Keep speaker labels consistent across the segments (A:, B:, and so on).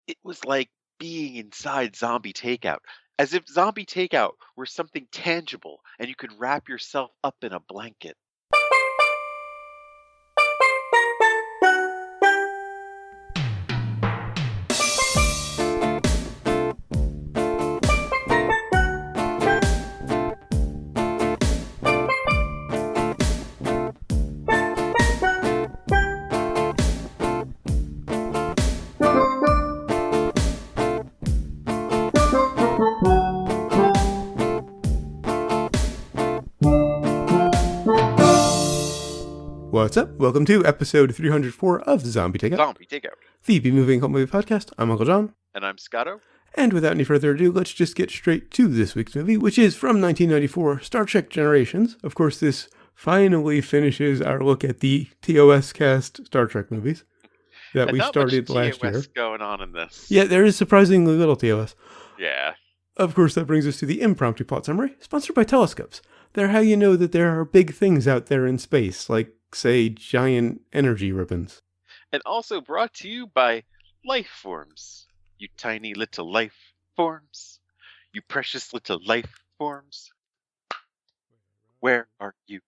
A: It was like being inside Zombie Takeout, as if Zombie Takeout were something tangible and you could wrap yourself up in a blanket.
B: What's up? Welcome to episode 304 of the Zombie Takeout,
A: Zombie Takeout.
B: the B-Movie and Cult Movie Podcast. I'm Uncle John.
A: And I'm Scotto.
B: And without any further ado, let's just get straight to this week's movie, which is from 1994, Star Trek Generations. Of course, this finally finishes our look at the TOS cast Star Trek movies that we started last year.
A: TOS going on in this.
B: Yeah, there is surprisingly little TOS.
A: Yeah.
B: Of course, that brings us to the impromptu plot summary, sponsored by telescopes. They're how you know that there are big things out there in space, like, say, giant energy ribbons.
A: And also brought to you by Life Forms. You tiny little life forms. You precious little life forms. Where are you?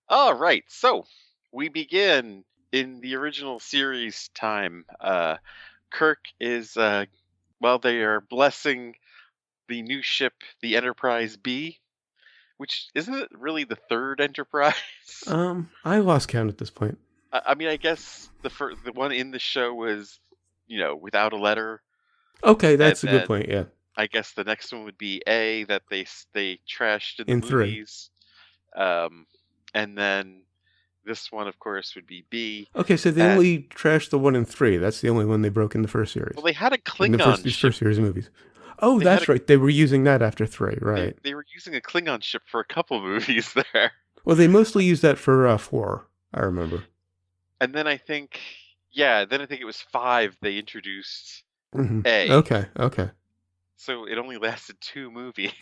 A: All right, so we begin in the original series time. Kirk is, they are blessing the new ship, the Enterprise B, which isn't it really the third Enterprise?
B: I lost count at this point.
A: I mean, I guess the one in the show was, without a letter.
B: Okay, that's a good point, yeah.
A: I guess the next one would be A, that they trashed in the movies. 3. And then this one, of course, would be B.
B: Okay, so they only trashed the 1 and 3. That's the only one they broke in the first series.
A: Well, they had a Klingon
B: ship. First series of movies. Oh, that's right. They were using that after 3, right.
A: They were using a Klingon ship for a couple movies there.
B: Well, they mostly used that for 4, I remember.
A: And then I think it was 5 they introduced A.
B: Okay.
A: So it only lasted 2 movies.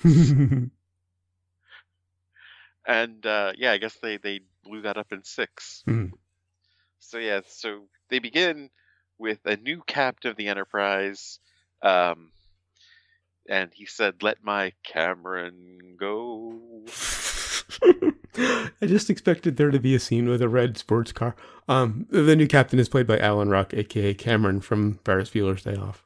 A: And I guess they blew that up in 6.
B: Mm-hmm.
A: So they begin with a new captain of the Enterprise, and he said, "Let my Cameron go."
B: I just expected there to be a scene with a red sports car. The new captain is played by Alan Ruck, aka Cameron from Ferris Bueller's Day Off.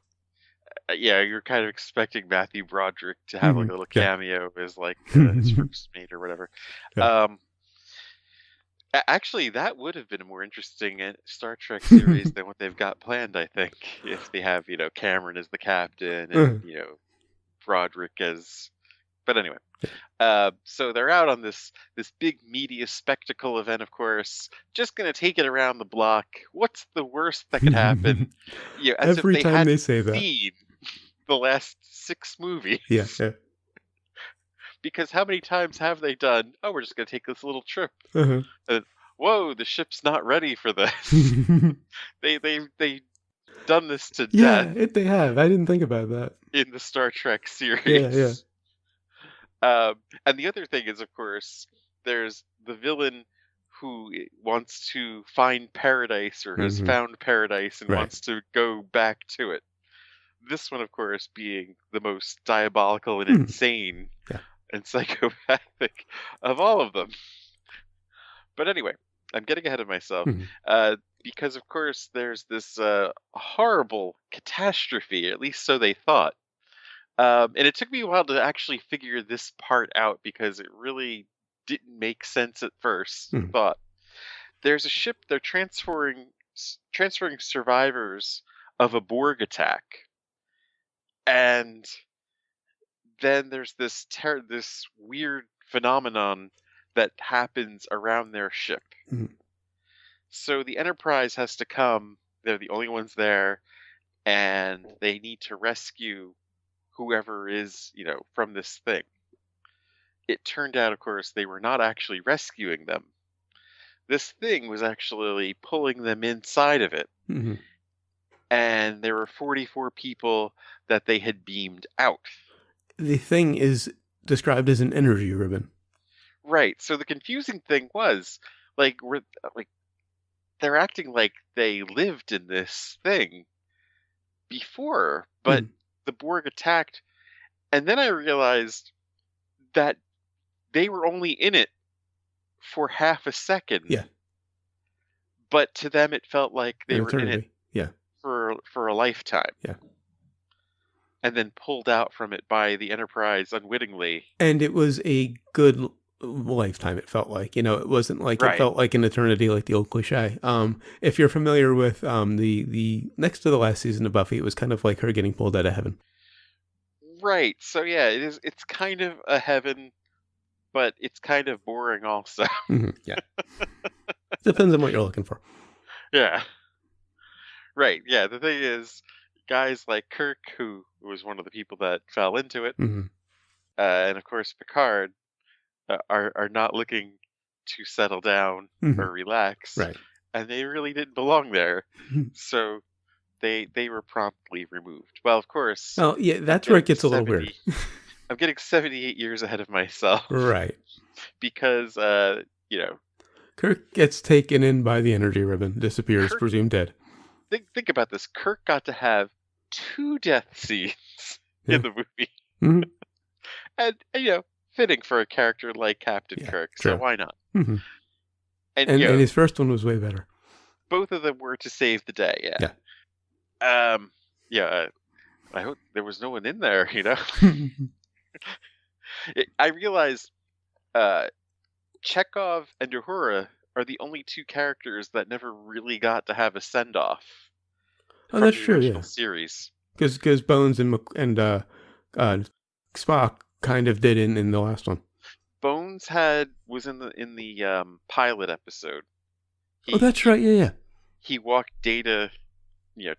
A: You're kind of expecting Matthew Broderick to have like a little cameo as like his first mate or whatever. Yeah. Actually, that would have been a more interesting Star Trek series than what they've got planned, I think, if they have, Cameron as the captain and, Broderick as... But anyway, so they're out on this big media spectacle event, of course, just going to take it around the block. What's the worst that could happen? As
B: Every
A: if they
B: time
A: hadn't
B: they say that.
A: Seen the last 6 movies.
B: Yeah.
A: Because how many times have they done, we're just going to take this little trip.
B: Uh-huh.
A: Whoa, the ship's not ready for this. They've done this to death.
B: Yeah, they have. I didn't think about that.
A: In the Star Trek series.
B: Yeah.
A: And the other thing is, of course, there's the villain who wants to find paradise or has found paradise and wants to go back to it. This one, of course, being the most diabolical and insane and psychopathic of all of them. But anyway, I'm getting ahead of myself because, of course, there's this horrible catastrophe, at least so they thought. And it took me a while to actually figure this part out because it really didn't make sense at first. Thought there's a ship, they're transferring survivors of a Borg attack. And then there's this weird phenomenon that happens around their ship. So the Enterprise has to come. They're the only ones there, and they need to rescue whoever is, from this thing. It turned out, of course, they were not actually rescuing them. This thing was actually pulling them inside of it. And there were 44 people that they had beamed out.
B: The thing is described as an energy ribbon.
A: Right. So the confusing thing was, they're acting like they lived in this thing before, but the Borg attacked, and then I realized that they were only in it for half a second.
B: Yeah.
A: But to them, it felt like they were in it
B: Yeah.
A: for a lifetime.
B: Yeah.
A: And then pulled out from it by the Enterprise unwittingly.
B: And it was a good lifetime, it felt like. It wasn't like it felt like an eternity, like the old cliche. If you're familiar with the next to the last season of Buffy, it was kind of like her getting pulled out of heaven.
A: Right. So yeah, it's kind of a heaven, but it's kind of boring also.
B: Yeah. Depends on what you're looking for.
A: Yeah. Right. Yeah. The thing is, guys like Kirk, who was one of the people that fell into it, and of course Picard, are not looking to settle down or relax.
B: Right.
A: And they really didn't belong there. So they were promptly removed. Well, of course.
B: Oh, yeah, that's where it gets a little weird.
A: I'm getting 78 years ahead of myself.
B: Right.
A: Because,
B: Kirk gets taken in by the energy ribbon, disappears, presumed dead.
A: Think about this. Kirk got to have 2 death scenes in the movie. And, fitting for a character like Captain Kirk. So why not? And
B: his first one was way better.
A: Both of them were to save the day, I hope there was no one in there, I realized Chekhov and Uhura are the only 2 characters that never really got to have a send-off.
B: Oh, that's true, yeah.
A: Series.
B: Because Bones and Spock kind of did in the last one.
A: Bones was in the pilot episode.
B: That's right, yeah.
A: He walked Data,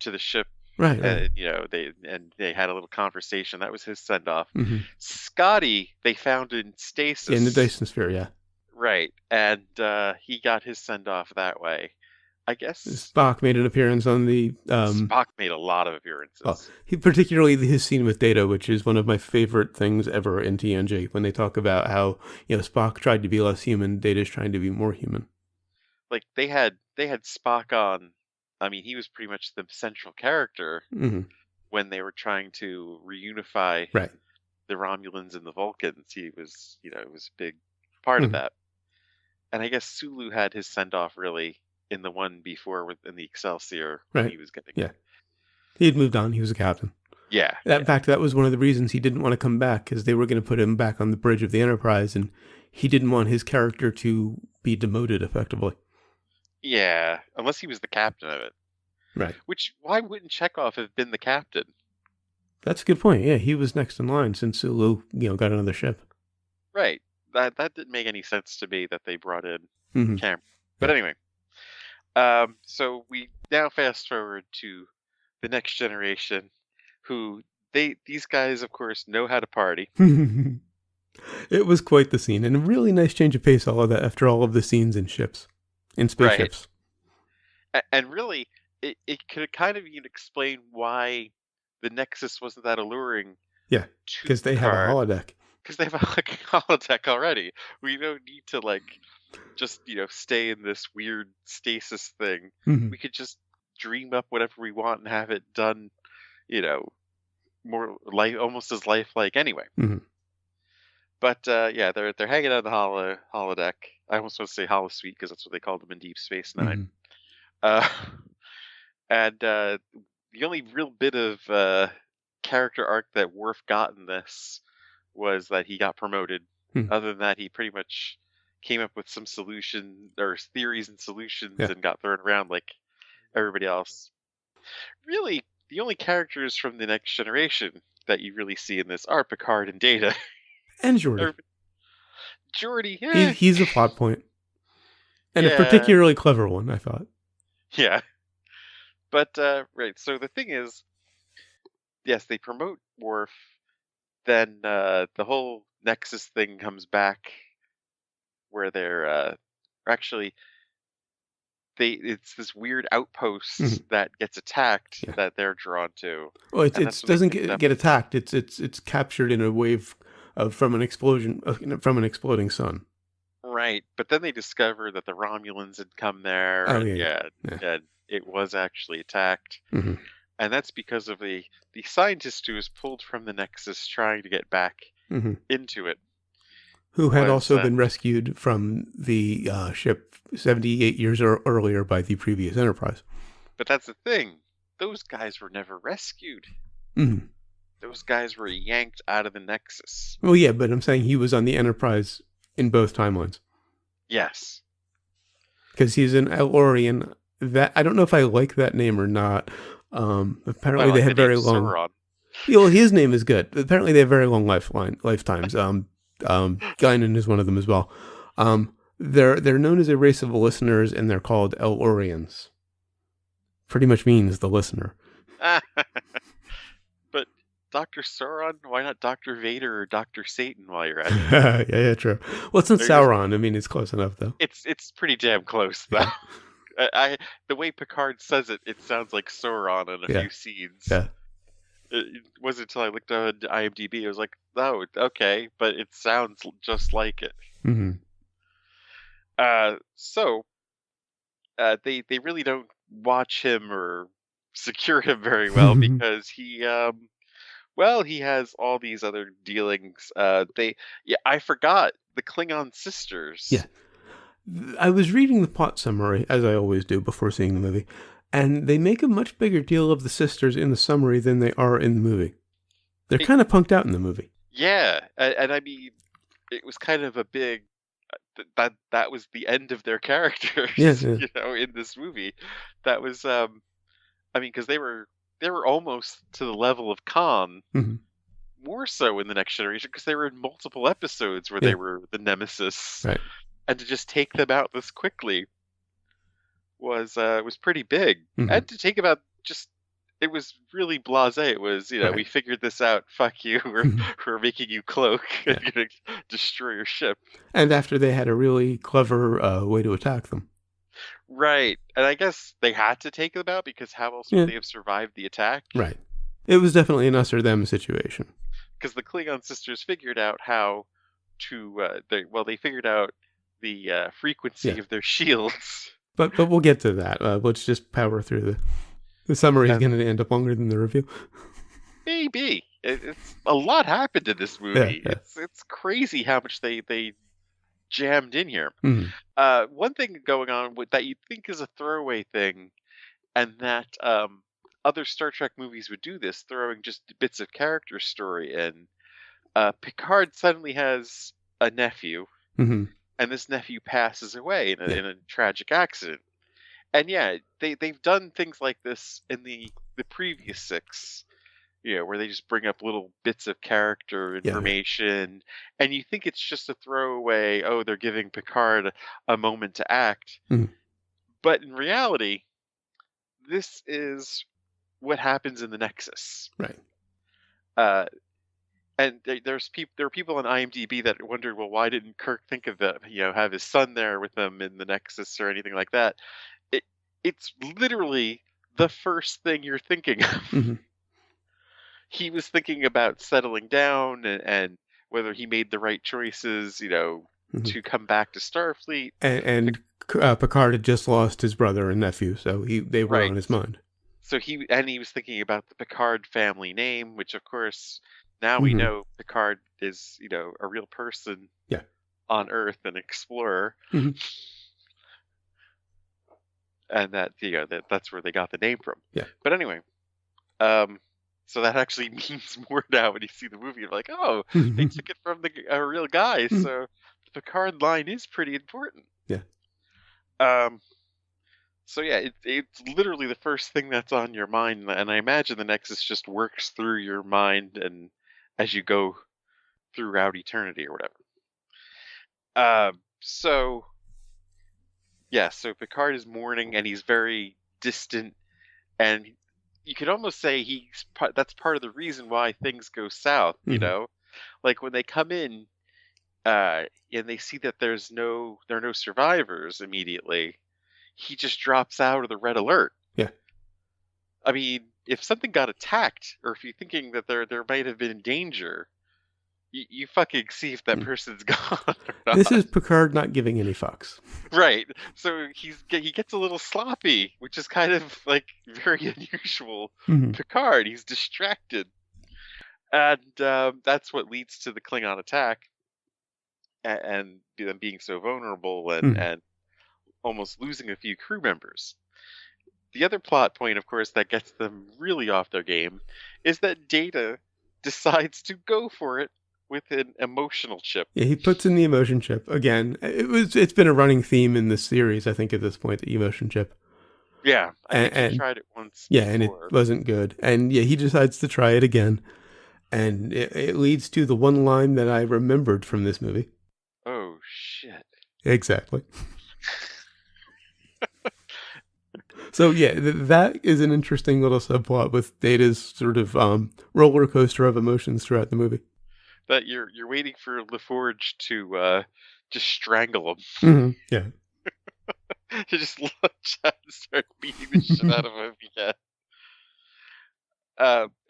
A: to the ship.
B: Right.
A: They had a little conversation. That was his send off. Scotty, they found in stasis.
B: In the Dyson Sphere, yeah.
A: Right, and he got his send off that way. I guess
B: Spock made an appearance on the.
A: Spock made a lot of appearances.
B: Well, particularly his scene with Data, which is one of my favorite things ever in TNG. When they talk about how Spock tried to be less human, Data's trying to be more human.
A: Like they had Spock on. I mean, he was pretty much the central character when they were trying to reunify the Romulans and the Vulcans. He was, it was a big part of that. And I guess Sulu had his send-off really in the one before in the Excelsior when he was getting
B: it. He had moved on. He was a captain.
A: Yeah.
B: In fact, that was one of the reasons he didn't want to come back, because they were going to put him back on the bridge of the Enterprise, and he didn't want his character to be demoted effectively.
A: Yeah, unless he was the captain of it.
B: Right.
A: Why wouldn't Chekhov have been the captain?
B: That's a good point. Yeah, he was next in line since Sulu, got another ship.
A: Right. That didn't make any sense to me that they brought in Cameron. But anyway, so we now fast forward to the Next Generation, who these guys, of course, know how to party.
B: It was quite the scene, and a really nice change of pace, all of that, after all of the scenes in spaceships.
A: Right. And really, it could kind of even explain why the Nexus wasn't that alluring.
B: Yeah, because they have a holodeck.
A: Because they have a holodeck already. We don't need to just stay in this weird stasis thing. We could just dream up whatever we want and have it done, more almost as lifelike anyway. But they're hanging out in the holodeck. I almost want to say holosuite because that's what they called them in Deep Space Nine. And the only real bit of character arc that Worf got in this was that he got promoted. Other than that, he pretty much came up with some solution or theories and solutions and got thrown around like everybody else. Really, the only characters from the Next Generation that you really see in this are Picard and Data.
B: And Geordi.
A: Geordi, yeah.
B: He's a plot point. And a particularly clever one, I thought.
A: Yeah. But, right, so the thing is, yes, they promote Worf, then the whole Nexus thing comes back, where they're, actually, it's this weird outpost that gets attacked that they're drawn to.
B: Well, it doesn't get attacked. It's captured in a wave from an explosion, from an exploding sun.
A: Right, but then they discover that the Romulans had come there. And it was actually attacked. And that's because of the scientist who was pulled from the Nexus trying to get back into it.
B: Who had also been rescued from the ship 78 years earlier by the previous Enterprise.
A: But that's the thing. Those guys were never rescued. Those guys were yanked out of the Nexus.
B: Well, yeah, but I'm saying he was on the Enterprise in both timelines.
A: Yes.
B: Because he's an El-Orian. That I don't know if I like that name or not. Apparently they have very long... Sauron. Well, his name is good. Apparently they have very long lifetimes. Guinan is one of them as well. They're known as a race of listeners, and they're called El-Orians. Pretty much means the listener.
A: But Dr. Sauron, why not Dr. Vader or Dr. Satan while you're at
B: it? yeah, true. Well, it's not Sauron. I mean, it's close enough, though.
A: It's pretty damn close, though. Yeah. The way Picard says it, it sounds like Sauron in a few scenes. Yeah. It wasn't until I looked on IMDb, I was like, oh, okay, but it sounds just like it. So, they really don't watch him or secure him very well because he has all these other dealings. I forgot the Klingon sisters.
B: Yeah. I was reading the plot summary, as I always do before seeing the movie, and they make a much bigger deal of the sisters in the summary than they are in the movie. They're kind of punked out in the movie.
A: Yeah, and I mean, it was kind of a big... That was the end of their characters, in this movie. That was, because they were almost to the level of Khan, more so in The Next Generation, because they were in multiple episodes where they were the nemesis. Right. And to just take them out this quickly was pretty big. And to take them out, it was really blasé. It was, we figured this out. Fuck you. We're making you cloak and going to destroy your ship.
B: And after they had a really clever way to attack them.
A: Right. And I guess they had to take them out because how else would they have survived the attack?
B: Right. It was definitely an us or them situation.
A: Because the Klingon sisters figured out how to, they figured out the frequency of their shields.
B: But we'll get to that. Let's just power through the summary is going to end up longer than the review.
A: Maybe. It's a lot happened in this movie. Yeah. It's crazy how much they jammed in here. One thing going on that you think is a throwaway thing, and that other Star Trek movies would do this, throwing just bits of character story in. Picard suddenly has a nephew, and this nephew passes away in a tragic accident. And they've done things like this in the previous 6, where they just bring up little bits of character information, and you think it's just a throwaway, oh, they're giving Picard a moment to act. But in reality, this is what happens in the Nexus.
B: Right.
A: And there are people on IMDb that wondered, well, why didn't Kirk think of that? Have his son there with them in the Nexus or anything like that. It's literally the first thing you're thinking of. He was thinking about settling down and whether he made the right choices, to come back to Starfleet.
B: And Picard had just lost his brother and nephew, so they were on his mind.
A: So he was thinking about the Picard family name, which of course now we know Picard is, a real person on Earth, an explorer. And that that's where they got the name from.
B: Yeah.
A: But anyway, so that actually means more now when you see the movie. You're like, oh, they took it from a real guy. So the Picard line is pretty important.
B: Yeah.
A: So it's literally the first thing that's on your mind, and I imagine the Nexus just works through your mind and as you go throughout eternity or whatever. So Picard is mourning, and he's very distant, and you could almost say that's part of the reason why things go south, Like when they come in, and they see that there are no survivors immediately, he just drops out of the red alert.
B: Yeah.
A: I mean, if something got attacked, or if you're thinking that there might have been danger, you fucking see if that person's gone or not.
B: This is Picard not giving any fucks.
A: Right. So he gets a little sloppy, which is kind of like very unusual. Picard, he's distracted. And that's what leads to the Klingon attack and them being so vulnerable and almost losing a few crew members. The other plot point, of course, that gets them really off their game is that Data decides to go for it with an emotional chip.
B: Yeah, he puts in the emotion chip again. It's been a running theme in this series, I think, at this point, the emotion chip.
A: Yeah, I think he tried it once.
B: Yeah, before. And it wasn't good. And yeah, he decides to try it again, and it leads to the one line that I remembered from this movie.
A: Oh shit!
B: Exactly. So yeah, that is an interesting little subplot with Data's sort of roller coaster of emotions throughout the movie.
A: That you're waiting for LaForge to just strangle him.
B: Yeah.
A: To just lunge out and start beating the shit out of him again.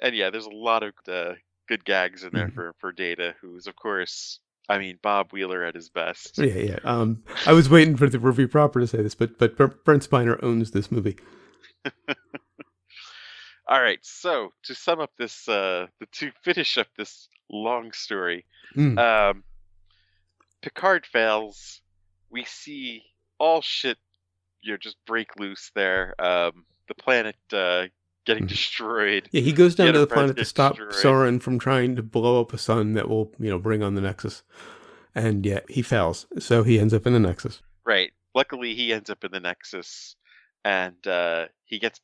A: And yeah, there's a lot of good gags in there for Data, who's of course, I mean, Bob Wheeler at his best.
B: Yeah. I was waiting for the review proper to say this, but Brent Spiner owns this movie.
A: All right, so to sum up this, to finish up this long story, Picard fails. We see all shit, just break loose there. The planet getting destroyed.
B: Yeah, he goes down to the planet to stop Soren from trying to blow up a sun that will, bring on the Nexus. And yeah, he fails. So he ends up in the Nexus.
A: Right. Luckily, he ends up in the Nexus. And he gets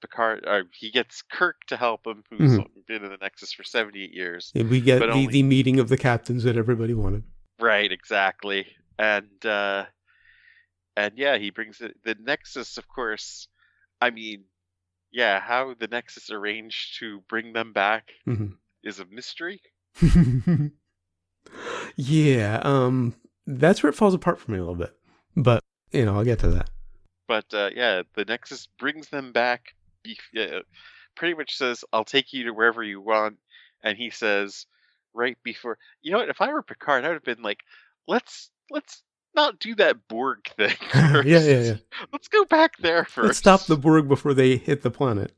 A: he gets Kirk to help him, who's been in the Nexus for 78 years.
B: And we get the meeting of the captains that everybody wanted.
A: Right, exactly. And yeah, he brings the Nexus, of course. I mean, yeah, how the Nexus arranged to bring them back is a mystery.
B: Yeah, that's where it falls apart for me a little bit. But, I'll get to that.
A: But, yeah, the Nexus brings them back, pretty much says, I'll take you to wherever you want. And he says, right before... You know what? If I were Picard, I would have been like, let's not do that Borg thing first.
B: Yeah.
A: Let's go back there first.
B: Let's stop the Borg before they hit the planet.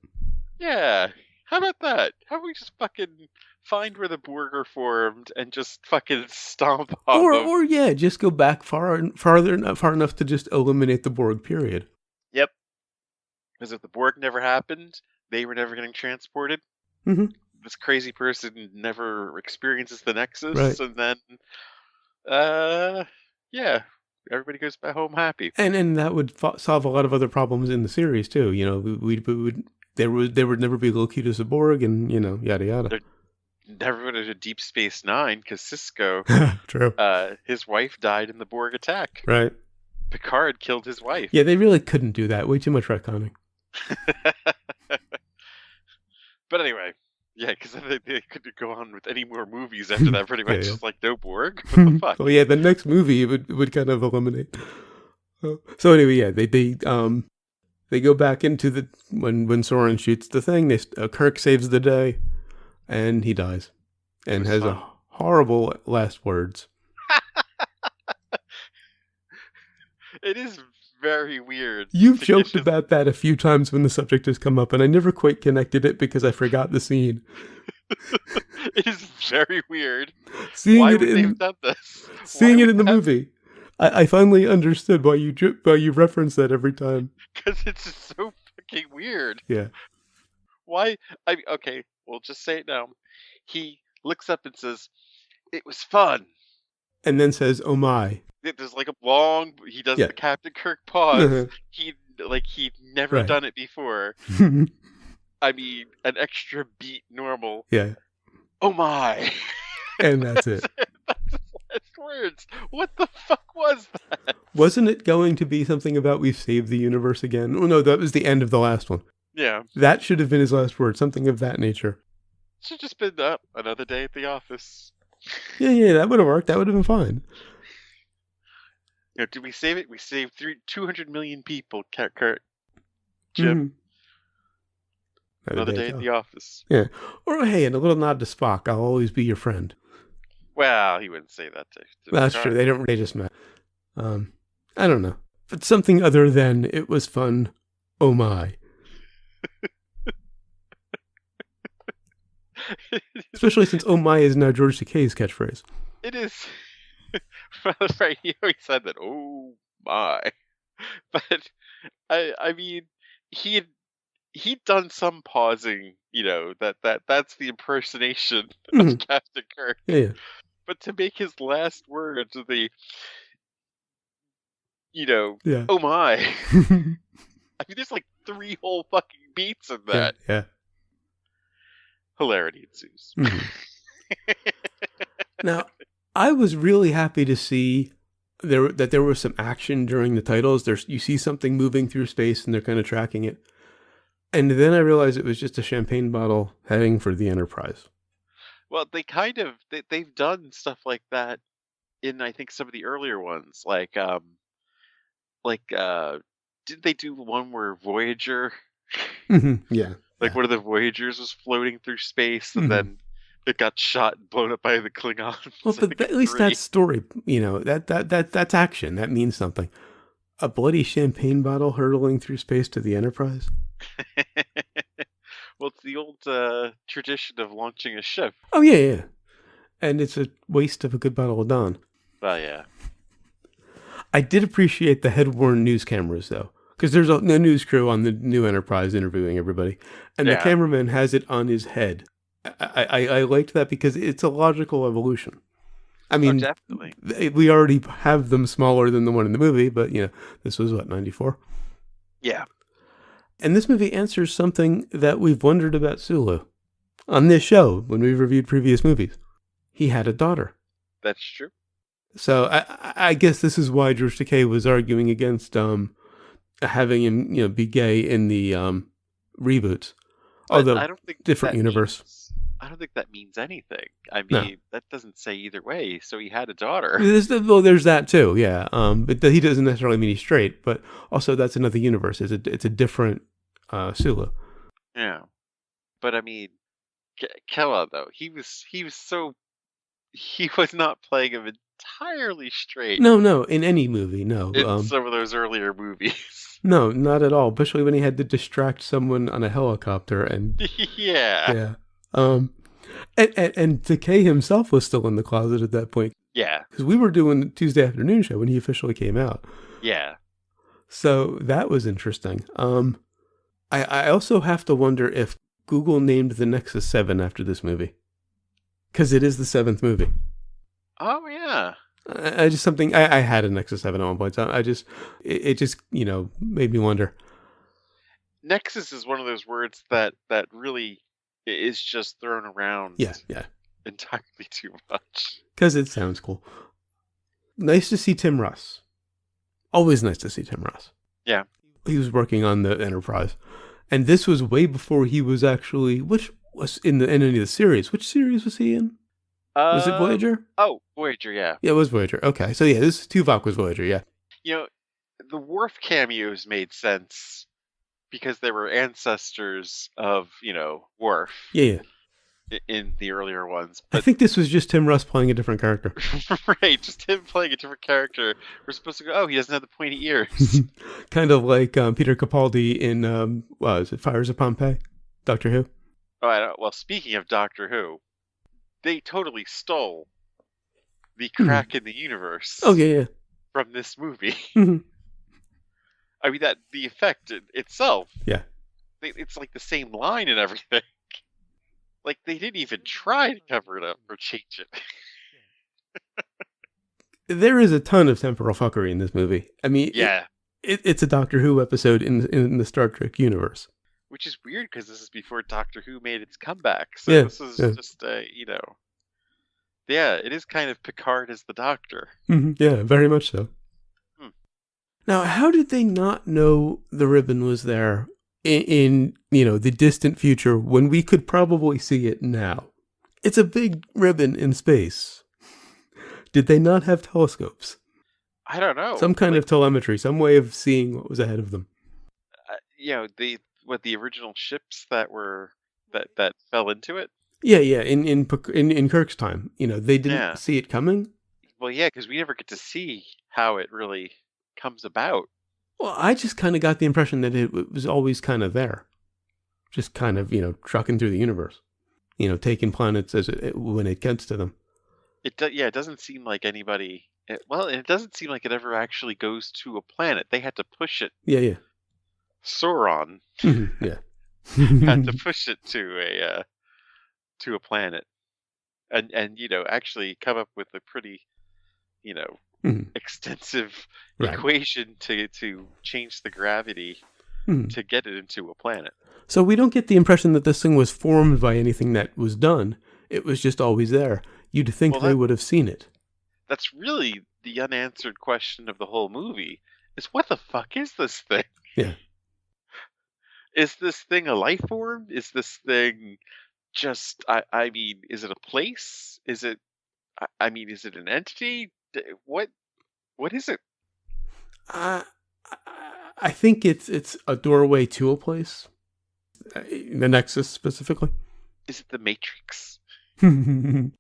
A: Yeah. How about that? How about we just fucking find where the Borg are formed and just fucking stomp on them?
B: Or yeah, just go back far enough to just eliminate the Borg, period.
A: Yep. Because if the Borg never happened, they were never getting transported. This crazy person never experiences the Nexus,
B: right.
A: And then, yeah, everybody goes back home happy.
B: And that would solve a lot of other problems in the series too. There would never be Locutus of Borg, and yada yada.
A: There never would have a Deep Space Nine because Sisko,
B: true.
A: His wife died in the Borg attack.
B: Right.
A: Picard killed his wife.
B: Yeah, they really couldn't do that. Way too much retconning.
A: But anyway. Yeah, because they couldn't go on with any more movies after that. Pretty much, just like no Borg. What the fuck?
B: Well, yeah, the next movie would kind of eliminate. So anyway, yeah, they go back into the when Soren shoots the thing. Kirk saves the day, and he dies, and has a horrible last words.
A: It is very weird.
B: You've joked about that a few times when the subject has come up, and I never quite connected it because I forgot the scene.
A: It is very weird.
B: Seeing
A: it in
B: the movie, I finally understood why you reference that every time.
A: Because it's just so fucking weird.
B: Yeah.
A: Why? Okay, we'll just say it now. He looks up and says, "It was fun,"
B: and then says, "Oh my."
A: There's like a long. He does the Captain Kirk pause. He'd never done it before. I mean, an extra beat normal.
B: Yeah.
A: Oh my.
B: And that's it.
A: That's his last words. What the fuck was that?
B: Wasn't it going to be something about we've saved the universe again? Oh no, that was the end of the last one.
A: Yeah.
B: That should have been his last word. Something of that nature.
A: Should have just been up another day at the office.
B: Yeah, that would have worked. That would have been fine.
A: Did we save it? We saved 200 million people, Kurt. Jim. Another day at the office.
B: Yeah. Or, hey, and a little nod to Spock. I'll always be your friend.
A: Well, he wouldn't say that to
B: That's
A: Picard.
B: true. They just met. I don't know. But something other than it was fun. Oh my. Especially since oh my is now George Takei's catchphrase.
A: It is. Right, he always said that, oh my. But, I mean, he'd done some pausing, that's the impersonation of Captain Kirk.
B: Yeah.
A: But to make his last words the,
B: Yeah.
A: oh my. I mean, there's like 3 whole fucking beats in that.
B: Yeah.
A: Hilarity ensues.
B: Now, I was really happy to see that there was some action during the titles. You see something moving through space and they're kind of tracking it. And then I realized it was just a champagne bottle heading for the Enterprise.
A: Well, they've done stuff like that in, I think, some of the earlier ones. Did they do one where Voyager?
B: Yeah.
A: One of the Voyagers was floating through space and then it got shot and blown up by the Klingons.
B: Well, but at least that's story. That's action. That means something. A bloody champagne bottle hurtling through space to the Enterprise.
A: Well, it's the old tradition of launching a ship.
B: Oh, yeah. And it's a waste of a good bottle of Dawn.
A: Well, yeah.
B: I did appreciate the head-worn news cameras, though. Because there's a news crew on the new Enterprise interviewing everybody. And the cameraman has it on his head. I liked that because it's a logical evolution. I mean,
A: definitely.
B: We already have them smaller than the one in the movie, but, this was, 94?
A: Yeah.
B: And this movie answers something that we've wondered about Sulu. On this show, when we've reviewed previous movies, he had a daughter.
A: That's true.
B: So I guess this is why George Takei was arguing against having him, be gay in the reboots. Although,
A: I don't think
B: different universe.
A: I don't think that means anything. I mean, that doesn't say either way. So he had a daughter.
B: There's that too, yeah. But he doesn't necessarily mean he's straight. But also, that's another universe. It's a different Sulu.
A: Yeah, but I mean, Kella though he was not playing him entirely straight.
B: No, in any movie, no.
A: In some of those earlier movies.
B: No, not at all. Especially when he had to distract someone on a helicopter and
A: yeah.
B: And Takei himself was still in the closet at that point.
A: Yeah.
B: Because we were doing the Tuesday afternoon show when he officially came out.
A: Yeah.
B: So that was interesting. I also have to wonder if Google named the Nexus 7 after this movie. Because it is the 7th movie.
A: Oh, yeah.
B: I had a Nexus 7 at one point. So it just, made me wonder.
A: Nexus is one of those words that really is just thrown around.
B: Yeah.
A: Entirely too much.
B: Because it sounds cool. Nice to see Tim Russ. Always nice to see Tim Russ.
A: Yeah.
B: He was working on the Enterprise. And this was way before he was actually, which was in any of the series. Which series was he in? Was it Voyager?
A: Oh, Voyager, yeah.
B: Yeah, it was Voyager. Okay. So yeah, this Tuvok was Voyager, yeah.
A: The Worf cameos made sense because they were ancestors of, Worf.
B: Yeah.
A: In the earlier ones. But
B: I think this was just Tim Russ playing a different character.
A: Right, just him playing a different character. We're supposed to go, oh, he doesn't have the pointy ears.
B: Kind of like Peter Capaldi in, is it Fires of Pompeii? Doctor Who?
A: Oh, I don't. Well, speaking of Doctor Who, they totally stole the crack in the universe.
B: Oh, yeah.
A: From this movie.
B: Mm-hmm.
A: I mean, the effect itself.
B: Yeah.
A: It's like the same line and everything. Like, they didn't even try to cover it up or change it.
B: There is a ton of temporal fuckery in this movie. I mean,
A: yeah.
B: It's a Doctor Who episode in the Star Trek universe.
A: Which is weird, because this is before Doctor Who made its comeback. So this is just, yeah, it is kind of Picard as the Doctor.
B: Mm-hmm. Yeah, very much so. Now, how did they not know the ribbon was there in the distant future when we could probably see it now? It's a big ribbon in space. Did they not have telescopes?
A: I don't know.
B: Some kind of telemetry, some way of seeing what was ahead of them.
A: The original ships that fell into it?
B: Yeah, yeah. In Kirk's time, they didn't
A: Yeah.
B: see it coming.
A: Well, yeah, because we never get to see how it really comes about.
B: Well, I just kind of got the impression that it was always kind of there, just kind of trucking through the universe, taking planets when it gets to them.
A: It doesn't seem like anybody. It doesn't seem like it ever actually goes to a planet. They had to push it.
B: Yeah, yeah.
A: Sauron
B: Yeah.
A: had to push it to a planet, and actually come up with a pretty extensive
B: Right.
A: equation to change the gravity to get it into a planet.
B: So we don't get the impression that this thing was formed by anything that was done. It was just always there. You'd think they would have seen it.
A: That's really the unanswered question of the whole movie, is what the fuck is this thing?
B: Yeah.
A: Is this thing a life form? Is this thing just, I mean, is it a place? Is it, I mean, is it an entity? What is it?
B: I think it's a doorway to a place. The Nexus specifically.
A: Is it the Matrix?
B: Kinda.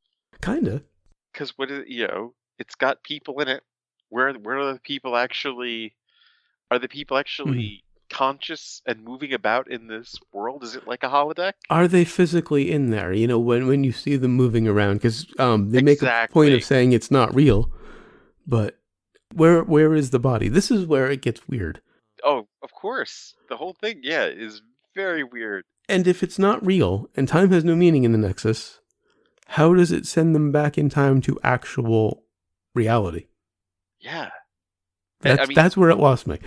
A: Because what is it, it's got people in it. Where are the people actually? Are the people actually conscious and moving about in this world? Is it like a holodeck?
B: Are they physically in there? When you see them moving around, because they make a point of saying it's not real, but where is the body? This is where it gets weird.
A: Oh, of course. The whole thing, yeah, is very weird.
B: And if it's not real, and time has no meaning in the Nexus, how does it send them back in time to actual reality?
A: Yeah.
B: That's where it lost me.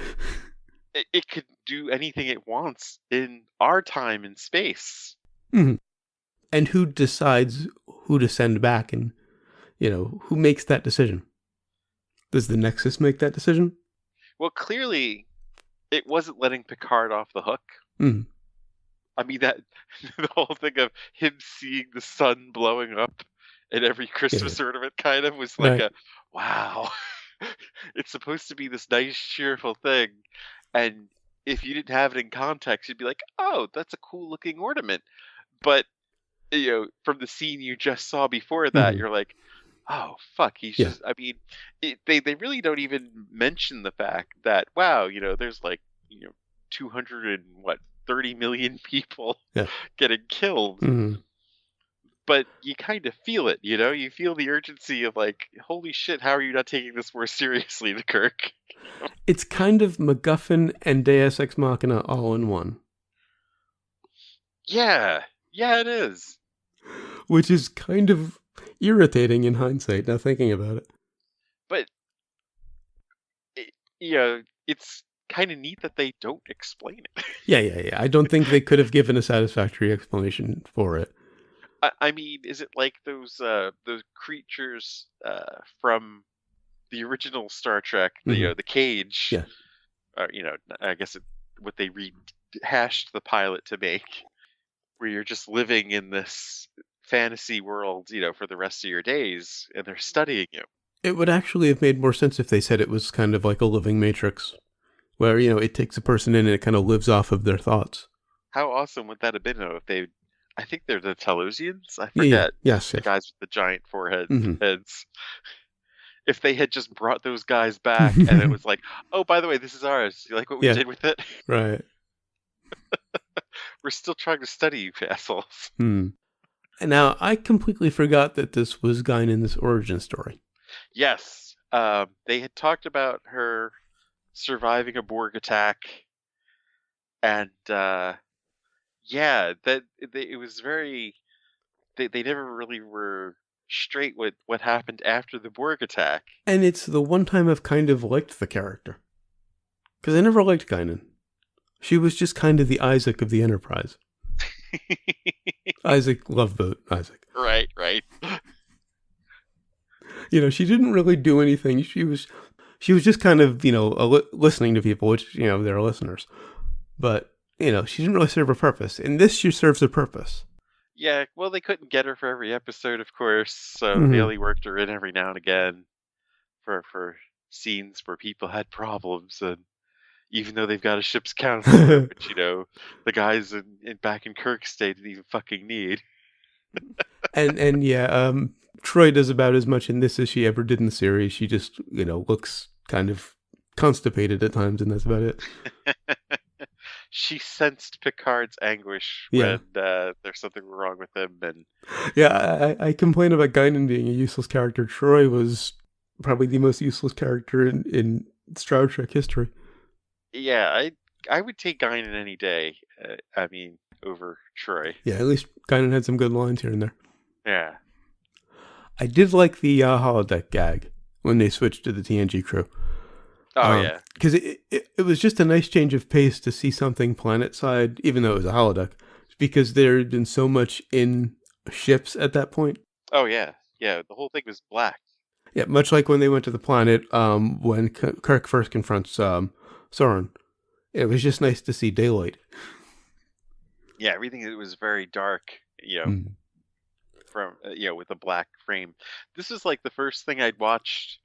A: It could do anything it wants in our time and space.
B: Mm-hmm. And who decides who to send back, and who makes that decision? Does the Nexus make that decision?
A: Well, clearly it wasn't letting Picard off the hook.
B: Mm.
A: I mean, that the whole thing of him seeing the sun blowing up in every Christmas ornament kind of was like a wow. It's supposed to be this nice, cheerful thing, and if you didn't have it in context, you'd be like, "Oh, that's a cool looking ornament." But from the scene you just saw before that, you're like, "Oh, fuck!" He's just. I mean, they really don't even mention the fact that there's like 230 million people getting killed.
B: Mm-hmm.
A: But you kind of feel it, you feel the urgency of like, holy shit, how are you not taking this more seriously to Kirk?
B: It's kind of MacGuffin and Deus Ex Machina all in one.
A: Yeah, it is.
B: Which is kind of irritating in hindsight, now thinking about it.
A: But, it's kind of neat that they don't explain it.
B: Yeah. I don't think they could have given a satisfactory explanation for it.
A: I mean, is it like those creatures from the original Star Trek, the cage?
B: Yeah.
A: I guess what they rehashed the pilot to make, where you're just living in this fantasy world, for the rest of your days, and they're studying you.
B: It would actually have made more sense if they said it was kind of like a living Matrix, where it takes a person in and it kind of lives off of their thoughts.
A: How awesome would that have been if they? I think they're the Telosians. I forget.
B: Yeah. Yes.
A: The guys with the giant forehead heads. If they had just brought those guys back and it was like, oh, by the way, this is ours. You like what we did with it?
B: Right.
A: We're still trying to study you, assholes.
B: And now, I completely forgot that this was Guinan's origin story.
A: Yes. They had talked about her surviving a Borg attack. And, it was very. They never really were straight with what happened after the Borg attack.
B: And it's the one time I've kind of liked the character. Because I never liked Guinan. She was just kind of the Isaac of the Enterprise. Isaac Loveboat Isaac.
A: Right.
B: She didn't really do anything. She was just kind of, listening to people, which, they're listeners. But, she didn't really serve a purpose. In this, she serves a purpose.
A: Yeah, well, they couldn't get her for every episode, of course, so they only worked her in every now and again for scenes where people had problems, and even though they've got a ship's counselor, which, the guys back in Kirk State didn't even fucking need.
B: And yeah, Troy does about as much in this as she ever did in the series. She just, looks kind of constipated at times, and that's about it.
A: She sensed Picard's anguish
B: Yeah.
A: when there's something wrong with him, and
B: Yeah, I complain about Guinan being a useless character. Troy was probably the most useless character in Star Trek history.
A: yeah, I would take Guinan any day. I mean, over Troy.
B: Yeah, at least Guinan had some good lines here and there.
A: Yeah.
B: I did like the holodeck gag when they switched to the TNG crew.
A: Oh, yeah.
B: Because it was just a nice change of pace to see something planet side, even though it was a holodeck, because there had been so much in ships at that point.
A: Oh, yeah. Yeah, the whole thing was black.
B: Yeah, much like when they went to the planet when Kirk first confronts Soren. It was just nice to see daylight.
A: Yeah, everything was very dark, from with a black frame. This is like the first thing I'd watched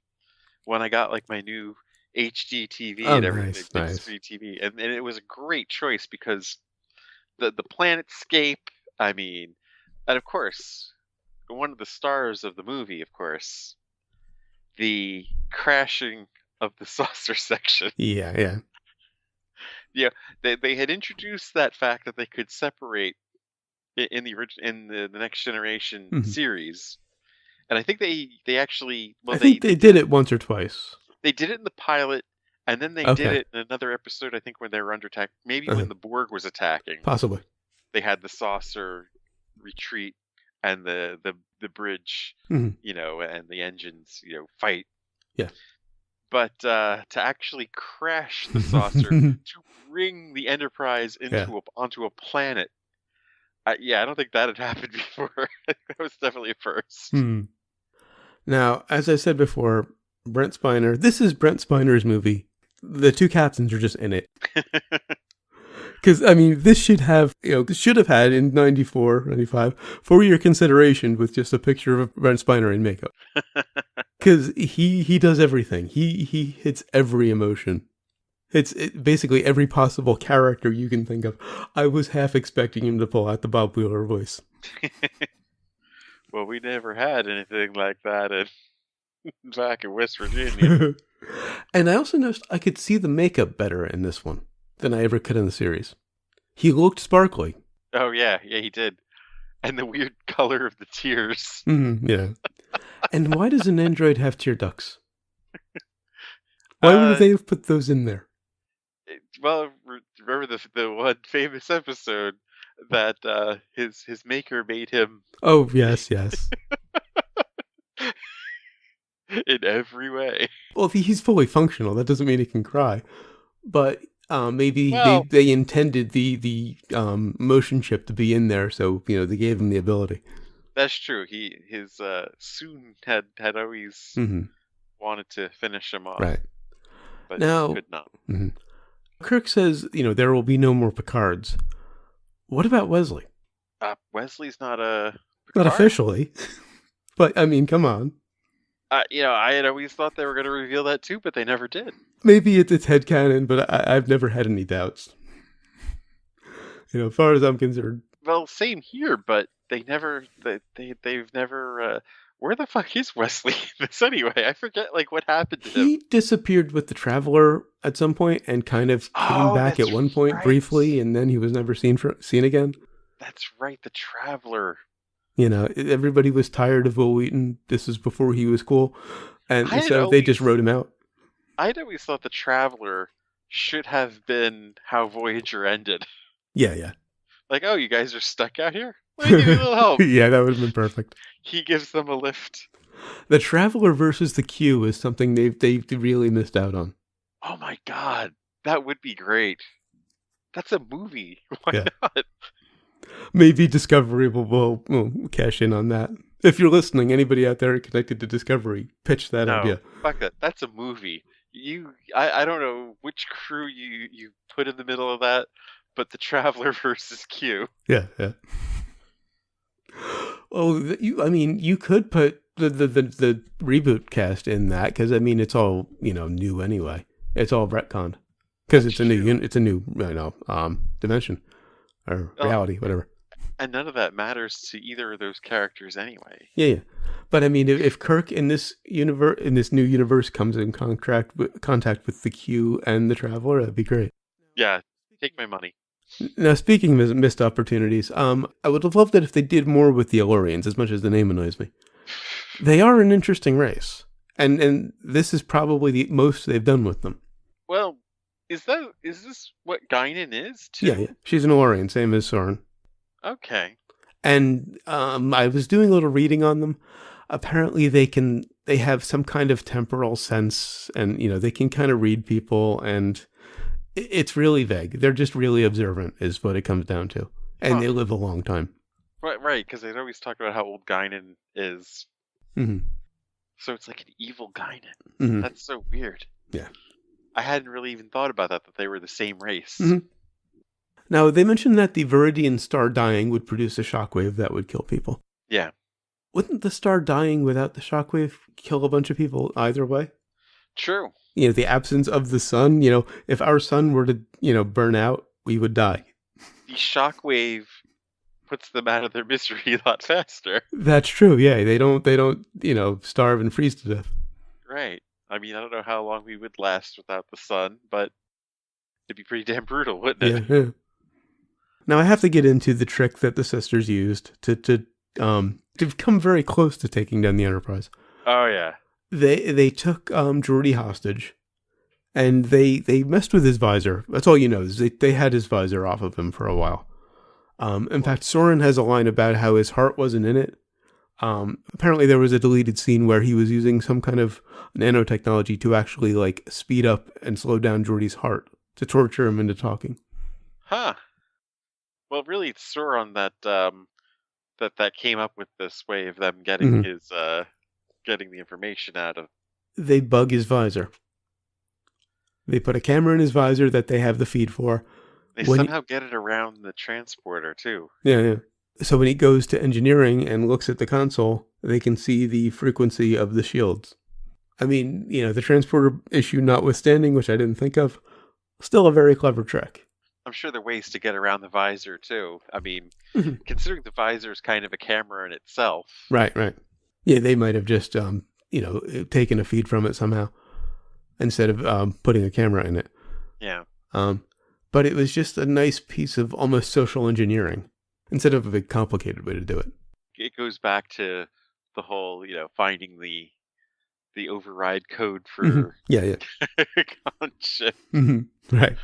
A: when I got like my new HD TV and everything,
B: nice.
A: screen TV, and it was a great choice because the planetscape. I mean, and of course, one of the stars of the movie, of course, the crashing of the saucer section.
B: Yeah.
A: Yeah, they had introduced that fact that they could separate in the Next Generation series, and I think they actually
B: I think they did it once or twice.
A: They did it in the pilot, and then they did it in another episode. I think when they were under attack, maybe when the Borg was attacking.
B: Possibly.
A: They had the saucer retreat and the bridge, and the engines, fight.
B: Yeah.
A: But to actually crash the saucer to bring the Enterprise onto a planet, I don't think that had happened before. That was definitely a first.
B: Now, as I said before, Brent Spiner. This is Brent Spiner's movie. The two captains are just in it. Because, I mean, this should have had in 94, 95, for your consideration with just a picture of Brent Spiner in makeup. Because he does everything. He hits every emotion. It's basically every possible character you can think of. I was half expecting him to pull out the Bob Wheeler voice.
A: Well, we never had anything like that back in West Virginia.
B: And I also noticed I could see the makeup better in this one than I ever could in the series. He looked sparkly.
A: Oh, yeah, he did. And the weird color of the tears.
B: Yeah. And why does an android have tear ducts? Why would they have put those in there?
A: Well, remember the one famous episode that his maker made him.
B: Oh, yes.
A: In every way.
B: Well, he's fully functional. That doesn't mean he can cry. But maybe they intended the motion chip to be in there, so they gave him the ability.
A: That's true. His Soon had always wanted to finish him off,
B: right?
A: But
B: now,
A: could not.
B: Kirk says, there will be no more Picards. What about Wesley?
A: Wesley's not a Picard?
B: Not officially, but I mean, come on.
A: I had always thought they were going to reveal that too, but they never did.
B: Maybe it's headcanon, but I've never had any doubts. As far as I'm concerned.
A: Well, same here, but they've never. Where the fuck is Wesley in this anyway? I forget what happened to him.
B: He disappeared with the Traveler at some point and kind of came back at one point briefly, and then he was never seen again.
A: That's right, the Traveler.
B: Everybody was tired of Will Wheaton. This was before he was cool. And so they just wrote him out.
A: I'd always thought the Traveler should have been how Voyager ended.
B: Yeah.
A: Oh, you guys are stuck out here? Let me give you a little help.
B: Yeah, that would have been perfect.
A: He gives them a lift.
B: The Traveler versus the Q is something they really missed out on.
A: Oh my god. That would be great. That's a movie. Why not?
B: Maybe Discovery will cash in on that. If you're listening, anybody out there connected to Discovery, pitch that idea.
A: Fuck that. That's a movie. I don't know which crew you put in the middle of that, but the Traveler versus Q.
B: Yeah. Well, you could put the reboot cast in that because it's all new anyway. It's all retconned because it's a new dimension or reality, whatever.
A: And none of that matters to either of those characters anyway.
B: Yeah. But I mean, if Kirk in this new universe, comes in contact with the Q and the Traveler, that'd be great.
A: Yeah, take my money.
B: Now, speaking of missed opportunities, I would have loved it if they did more with the Elorians, as much as the name annoys me. They are an interesting race, and this is probably the most they've done with them.
A: Well, is this what Guinan is too?
B: Yeah. She's an Elorian, same as Soren.
A: Okay.
B: And I was doing a little reading on them. Apparently, they have some kind of temporal sense, and they can kind of read people, and it's really vague. They're just really observant, is what it comes down to, and they live a long time.
A: Right, because they'd always talk about how old Guinan is.
B: Mm-hmm.
A: So it's like an evil Guinan.
B: Mm-hmm.
A: That's so weird.
B: Yeah.
A: I hadn't really even thought about that they were the same race.
B: Mm-hmm. Now, they mentioned that the Viridian star dying would produce a shockwave that would kill people.
A: Yeah.
B: Wouldn't the star dying without the shockwave kill a bunch of people either way?
A: True.
B: The absence of the sun, if our sun were to, burn out, we would die.
A: The shockwave puts them out of their misery a lot faster.
B: That's true, yeah. They don't, starve and freeze to death.
A: Right. I mean, I don't know how long we would last without the sun, but it'd be pretty damn brutal, wouldn't it?
B: Yeah. Now, I have to get into the trick that the sisters used to come very close to taking down the Enterprise.
A: Oh, yeah.
B: They took Geordi hostage, and they messed with his visor. That's all you know, is they had his visor off of him for a while. In fact, Soren has a line about how his heart wasn't in it. Apparently there was a deleted scene where he was using some kind of nanotechnology to actually speed up and slow down Geordi's heart to torture him into talking.
A: Huh. Well, really, it's Soren that came up with this way of them getting his getting the information out of.
B: They bug his visor. They put a camera in his visor that they have the feed for.
A: They somehow get it around the transporter too.
B: Yeah. So when he goes to engineering and looks at the console, they can see the frequency of the shields. I mean, the transporter issue notwithstanding, which I didn't think of, still a very clever trick.
A: I'm sure there are ways to get around the visor too. I mean, considering the visor is kind of a camera in itself.
B: Right. Yeah, they might have just, taken a feed from it somehow instead of putting a camera in it.
A: Yeah.
B: But it was just a nice piece of almost social engineering instead of a big complicated way to do it.
A: It goes back to the whole, finding the override code for
B: yeah
A: conscience.
B: Right.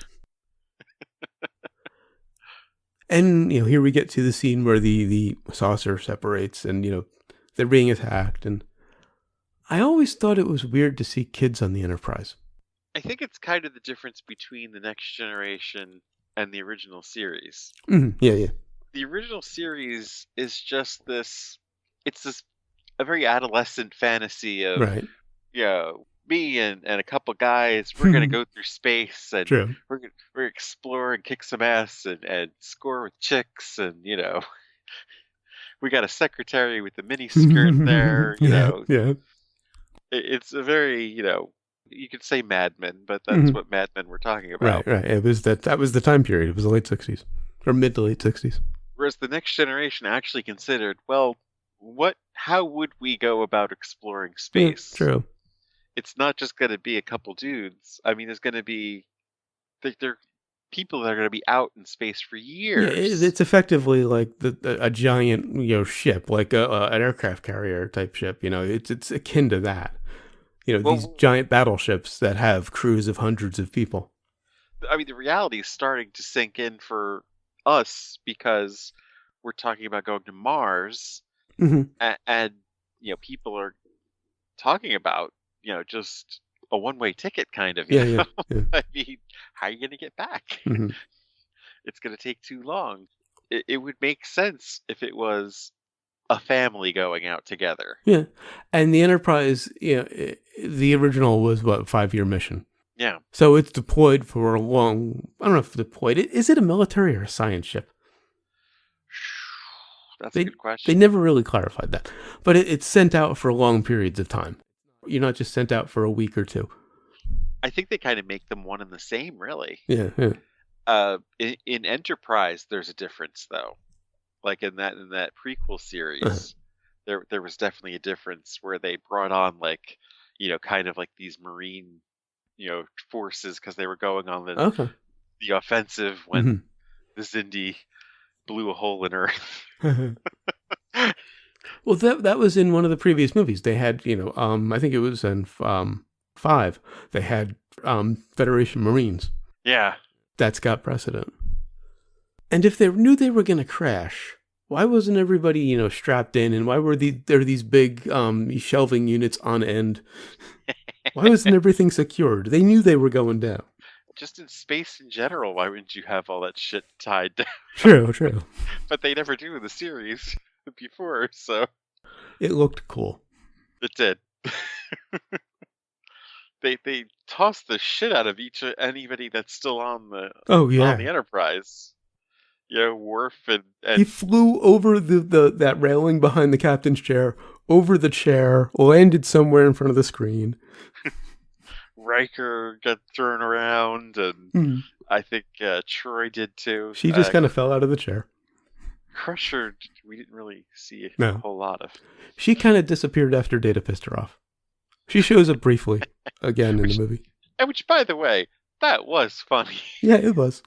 B: And here we get to the scene where the saucer separates, and they're being attacked. And I always thought it was weird to see kids on the Enterprise.
A: I think it's kind of the difference between the Next Generation and the original series.
B: Yeah.
A: The original series is just this. It's a very adolescent fantasy of,
B: right.
A: Me and a couple guys, we're gonna go through space, and
B: True.
A: we're explore and kick some ass and score with chicks, and we got a secretary with a mini skirt there.
B: Yeah.
A: It's a very you could say Mad Men, but that's what Mad Men we're talking about.
B: Right. It was that was the time period. It was the late 60s or mid to late 60s.
A: Whereas the Next Generation actually considered, well, how would we go about exploring space?
B: True.
A: It's not just going to be a couple dudes. I mean, there's going to be there people that are going to be out in space for years.
B: Yeah, it's effectively like a giant ship, like an aircraft carrier type ship. It's akin to that. These giant battleships that have crews of hundreds of people.
A: I mean, the reality is starting to sink in for us because we're talking about going to Mars, and people are talking about just a one-way ticket kind of.
B: Yeah.
A: I mean, how are you going to get back? It's going to take too long. It would make sense if it was a family going out together.
B: Yeah, and the Enterprise, the original was what, 5-year mission.
A: Yeah.
B: So it's deployed for a long. I don't know if deployed. Is it a military or a science ship?
A: That's a good question.
B: They never really clarified that, but it's sent out for long periods of time. You're not just sent out for a week or two.
A: I think they kind of make them one and the same, really.
B: Yeah.
A: In Enterprise, there's a difference, though. like in that prequel series, there was definitely a difference where they brought on like, kind of like these Marine, forces because they were going on
B: Okay.
A: the offensive when the Zindi blew a hole in Earth.
B: Well, that was in one of the previous movies. They had, I think it was in 5. They had Federation Marines.
A: Yeah.
B: That's got precedent. And if they knew they were going to crash, why wasn't everybody, strapped in? And why were there these big shelving units on end? Why wasn't everything secured? They knew they were going down.
A: Just in space in general, why wouldn't you have all that shit tied down?
B: True.
A: But they never do in the series before, so.
B: It looked cool.
A: It did. They tossed the shit out of anybody that's still on the Enterprise. Worf and
B: he flew over that railing behind the captain's chair, over the chair, landed somewhere in front of the screen.
A: Riker got thrown around, and I think Troy did too.
B: She just kind of fell out of the chair.
A: Crusher, we didn't really see a whole lot of.
B: She kind of disappeared after Data pissed her off. She shows up briefly again in the movie.
A: Which, by the way, that was funny.
B: Yeah, it was.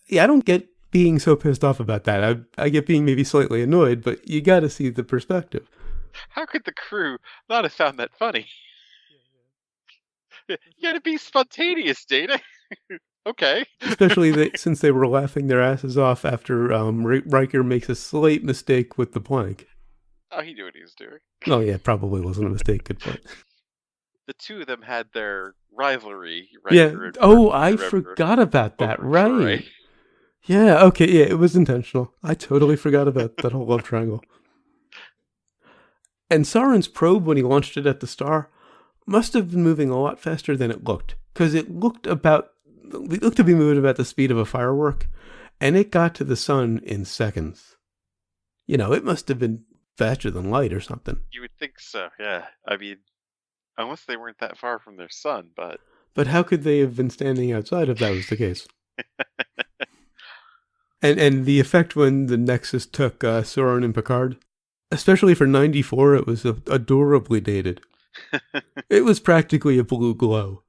B: Yeah, I don't get being so pissed off about that. I get being maybe slightly annoyed, but you got to see the perspective.
A: How could the crew not have found that funny? You got to be spontaneous, Data. Okay.
B: Especially since they were laughing their asses off after Riker makes a slight mistake with the plank.
A: Oh, he knew what he was doing.
B: Oh, yeah, probably wasn't a mistake. Good point.
A: The two of them had their rivalry.
B: Riker I forgot about that. Right. Troy. Yeah, okay, yeah, it was intentional. I totally forgot about that whole love triangle. And Sauron's probe, when he launched it at the star, must have been moving a lot faster than it looked. Because it looked to be moving about the speed of a firework, and it got to the sun in seconds. It must have been faster than light or something.
A: You would think so, yeah. I mean, unless they weren't that far from their sun, but...
B: But how could they have been standing outside if that was the case? And the effect when the Nexus took Sauron and Picard, especially for 94, it was adorably dated. It was practically a blue glow.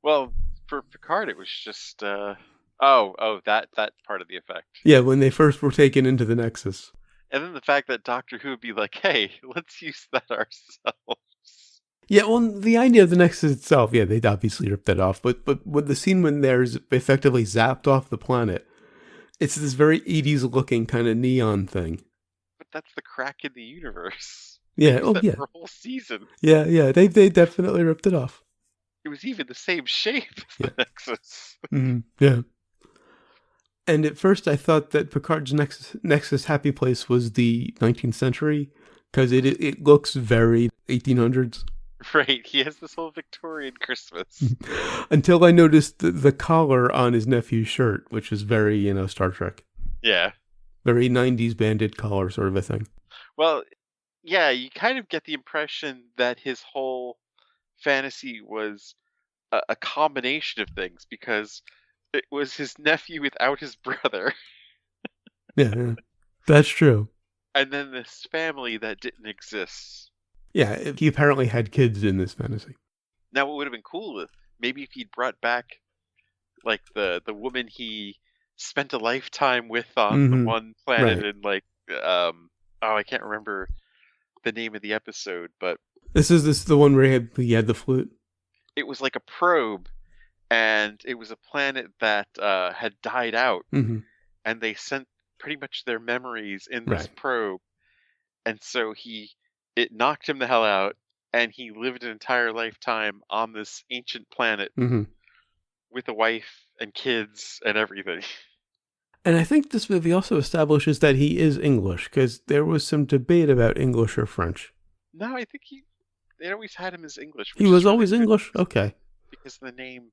A: Well, for Picard, it was just that part of the effect.
B: Yeah, when they first were taken into the Nexus.
A: And then the fact that Doctor Who would be like, hey, let's use that ourselves.
B: Yeah, well, the idea of the Nexus itself, yeah, they'd obviously ripped that off. But with the scene when there's effectively zapped off the planet, it's this very 80s looking kind of neon thing.
A: But that's the crack in the universe.
B: Yeah,
A: For a whole season.
B: Yeah, they definitely ripped it off.
A: It was even the same shape as the Nexus.
B: Yeah. And at first I thought that Picard's Nexus happy place was the 19th century, because it looks very 1800s.
A: Right, he has this whole Victorian Christmas.
B: Until I noticed the collar on his nephew's shirt, which is very, Star Trek.
A: Yeah.
B: Very 90s banded collar sort of a thing.
A: Well, yeah, you kind of get the impression that his whole fantasy was a combination of things, because it was his nephew without his brother.
B: Yeah, that's true.
A: And then this family that didn't exist.
B: Yeah, he apparently had kids in this fantasy.
A: Now, what would have been cool, maybe if he'd brought back, like, the woman he spent a lifetime with on the one planet, and, like, I can't remember the name of the episode, but...
B: This is the one where he had the flute?
A: It was like a probe, and it was a planet that had died out, and they sent pretty much their memories in this probe, and so it knocked him the hell out, and he lived an entire lifetime on this ancient planet with a wife and kids and everything.
B: And I think this movie also establishes that he is English, because there was some debate about English or French.
A: No, I think they always had him as English.
B: He was always English? Okay.
A: Because the name...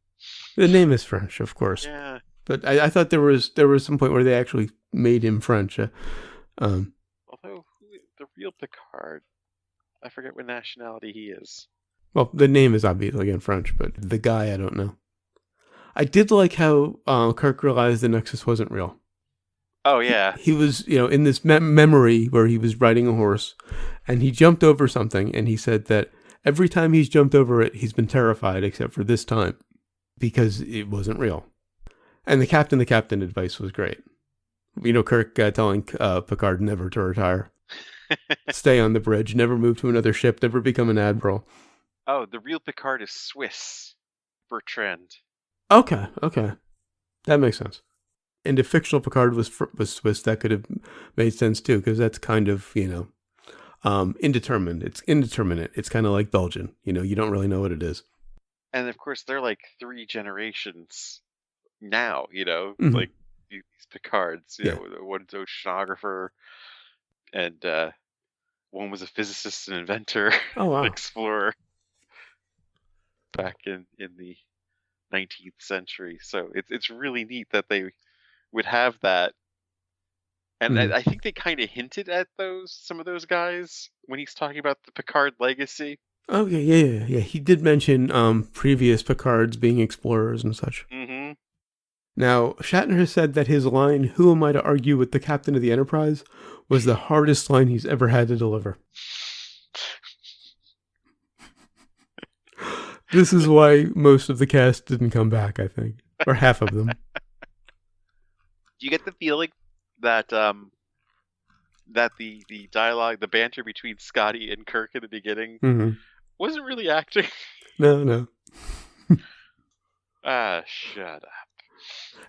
B: The name is French, of course.
A: Yeah.
B: But I thought there was some point where they actually made him French.
A: Although, the real Picard... I forget what nationality he is.
B: Well, the name is obviously in French, but the guy, I don't know. I did like how Kirk realized the Nexus wasn't real.
A: Oh, yeah.
B: He was, in this memory where he was riding a horse, and he jumped over something, and he said that every time he's jumped over it, he's been terrified, except for this time, because it wasn't real. And the captain advice was great. Kirk telling Picard never to retire. Stay on the bridge, never move to another ship, never become an admiral.
A: Oh, the real Picard is Swiss. Bertrand.
B: Okay. That makes sense. And if fictional Picard was Swiss, that could have made sense too, because that's kind of, indeterminate. It's indeterminate. It's kind of like Belgian. You don't really know what it is.
A: And of course, they're like 3 generations now,
B: Mm-hmm.
A: like these Picards. One's an oceanographer, and one was a physicist and inventor,
B: Oh, wow.
A: an explorer back in the 19th century. So it's really neat that they would have that. And I think they kind of hinted at some of those guys when he's talking about the Picard legacy.
B: Okay, yeah. He did mention previous Picards being explorers and such.
A: Mm-hmm.
B: Now, Shatner has said that his line, "Who am I to argue with the captain of the Enterprise?" was the hardest line he's ever had to deliver. This is why most of the cast didn't come back, I think. Or half of them.
A: Do you get the feeling that that the dialogue, the banter between Scotty and Kirk in the beginning wasn't really acting?
B: No.
A: Shut up.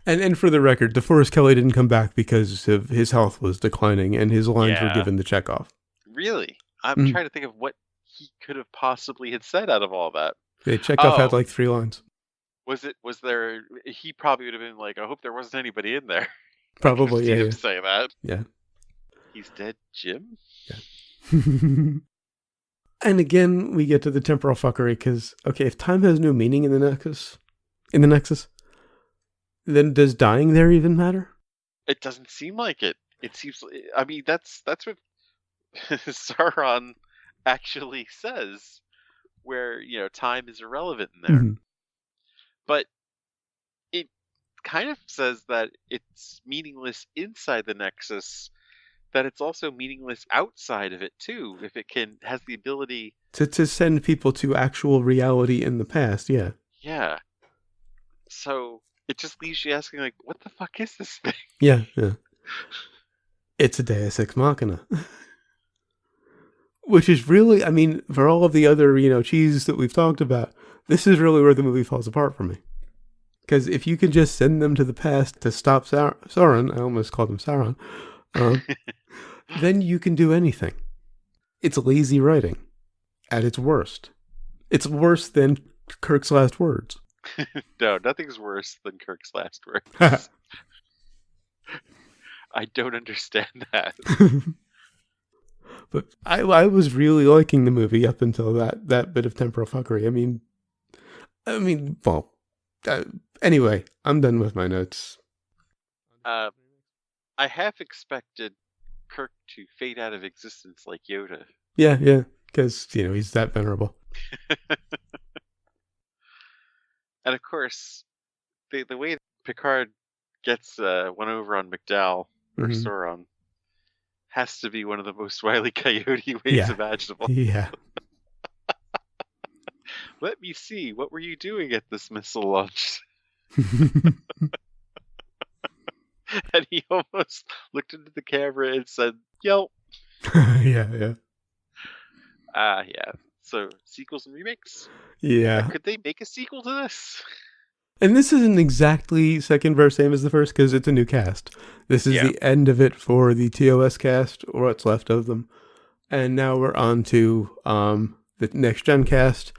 B: And for the record, DeForest Kelley didn't come back because of his health was declining and his lines were given to Chekhov.
A: Really? I'm trying to think of what he could have possibly had said out of all that.
B: Yeah, Chekhov had like 3 lines.
A: Was there, he probably would have been like, I hope there wasn't anybody in there.
B: Probably, yeah.
A: Him say that.
B: Yeah.
A: He's dead, Jim?
B: Yeah. And again, we get to the temporal fuckery because, if time has no meaning in the Nexus, then does dying there even matter?
A: It doesn't seem like it. It seems, I mean, that's what Sauron actually says, where, time is irrelevant in there. But it kind of says that it's meaningless inside the Nexus, that it's also meaningless outside of it too, if it has the ability
B: to send people to actual reality in the past. Yeah.
A: So it just leaves you asking, like, what the fuck is this thing?
B: Yeah. It's a Deus Ex Machina. Which is really, I mean, for all of the other, cheese that we've talked about, this is really where the movie falls apart for me. Because if you could just send them to the past to stop Sauron, I almost called him Sauron, then you can do anything. It's lazy writing at its worst. It's worse than Kirk's last words.
A: No, nothing's worse than Kirk's last words. I don't understand that.
B: But I was really liking the movie up until that bit of temporal fuckery. Anyway, I'm done with my notes.
A: I half expected Kirk to fade out of existence like Yoda.
B: Yeah, because, he's that venerable.
A: And of course, the way Picard gets one over on McDowell or Sauron has to be one of the most Wile E. Coyote ways imaginable.
B: Yeah.
A: Let me see. What were you doing at this missile launch? And he almost looked into the camera and said, "Yelp."
B: Yeah.
A: Yeah. So, sequels and remakes?
B: Yeah.
A: Could they make a sequel to this?
B: And this isn't exactly second verse same as the first because it's a new cast. This is the end of it for the TOS cast, or what's left of them. And now we're on to the next gen cast,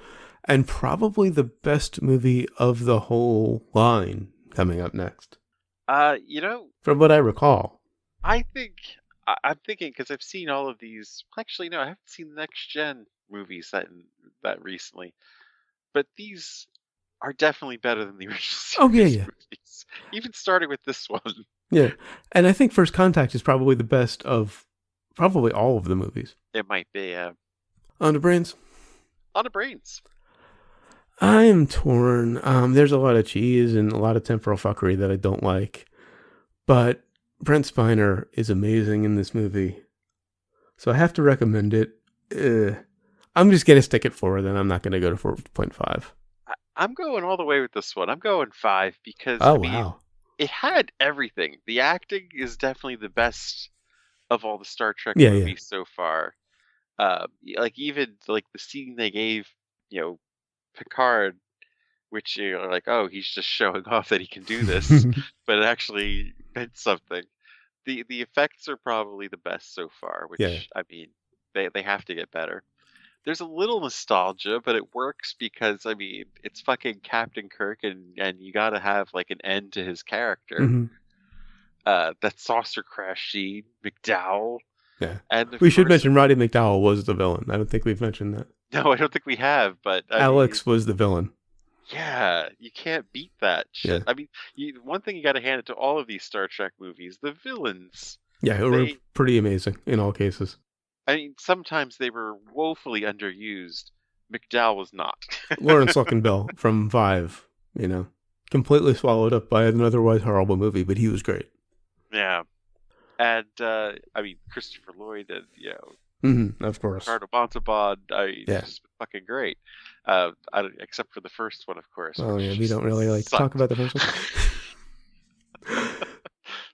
B: and probably the best movie of the whole line coming up next. From what I recall.
A: I'm thinking, because I've seen all of these. Actually, no, I haven't seen the next gen movies that recently. But these are definitely better than the original series movies. Even starting with this one.
B: Yeah. And I think First Contact is probably the best of probably all of the movies.
A: It might be.
B: On to brains. I am torn. There's a lot of cheese and a lot of temporal fuckery that I don't like. But Brent Spiner is amazing in this movie. So I have to recommend it. I'm just going to stick at 4, then I'm not going to go to 4.5.
A: I'm going all the way with this one. I'm going 5 because,
B: Oh,
A: I mean,
B: wow.
A: it had everything. The acting is definitely the best of all the Star Trek
B: Yeah,
A: movies so far. Like even like the scene they gave, Picard, which you're like, oh, he's just showing off that he can do this,
B: yeah.
A: but it actually meant something. The effects are probably the best so far,
B: yeah.
A: which I mean, they have to get better. There's a little nostalgia, but it works because I mean, it's fucking Captain Kirk, and you got to have like an end to his character.
B: Mm-hmm.
A: That saucer crash scene, McDowell,
B: Yeah.
A: and of
B: We should
A: course,
B: mention Roddy McDowell was the villain. I don't think we've mentioned that.
A: no, I don't think we have, but I mean,
B: Alex was the villain.
A: yeah, you can't beat that
B: Yeah.
A: shit. I mean, one thing you got to hand it to all of these Star Trek movies, the villains.
B: Yeah, it were
A: They,
B: pretty amazing in all cases.
A: I mean, sometimes they were woefully underused. McDowell was not.
B: Lawrence Luckenbill from 5, completely swallowed up by an otherwise horrible movie, but he was great.
A: Yeah, and I mean Christopher Lloyd and
B: Of course.
A: Ricardo Montalban.
B: Yeah.
A: Just fucking great. Except for the first one, of course.
B: Oh,
A: which
B: yeah, we
A: just
B: don't really like to talk
A: sucked.
B: about the first one.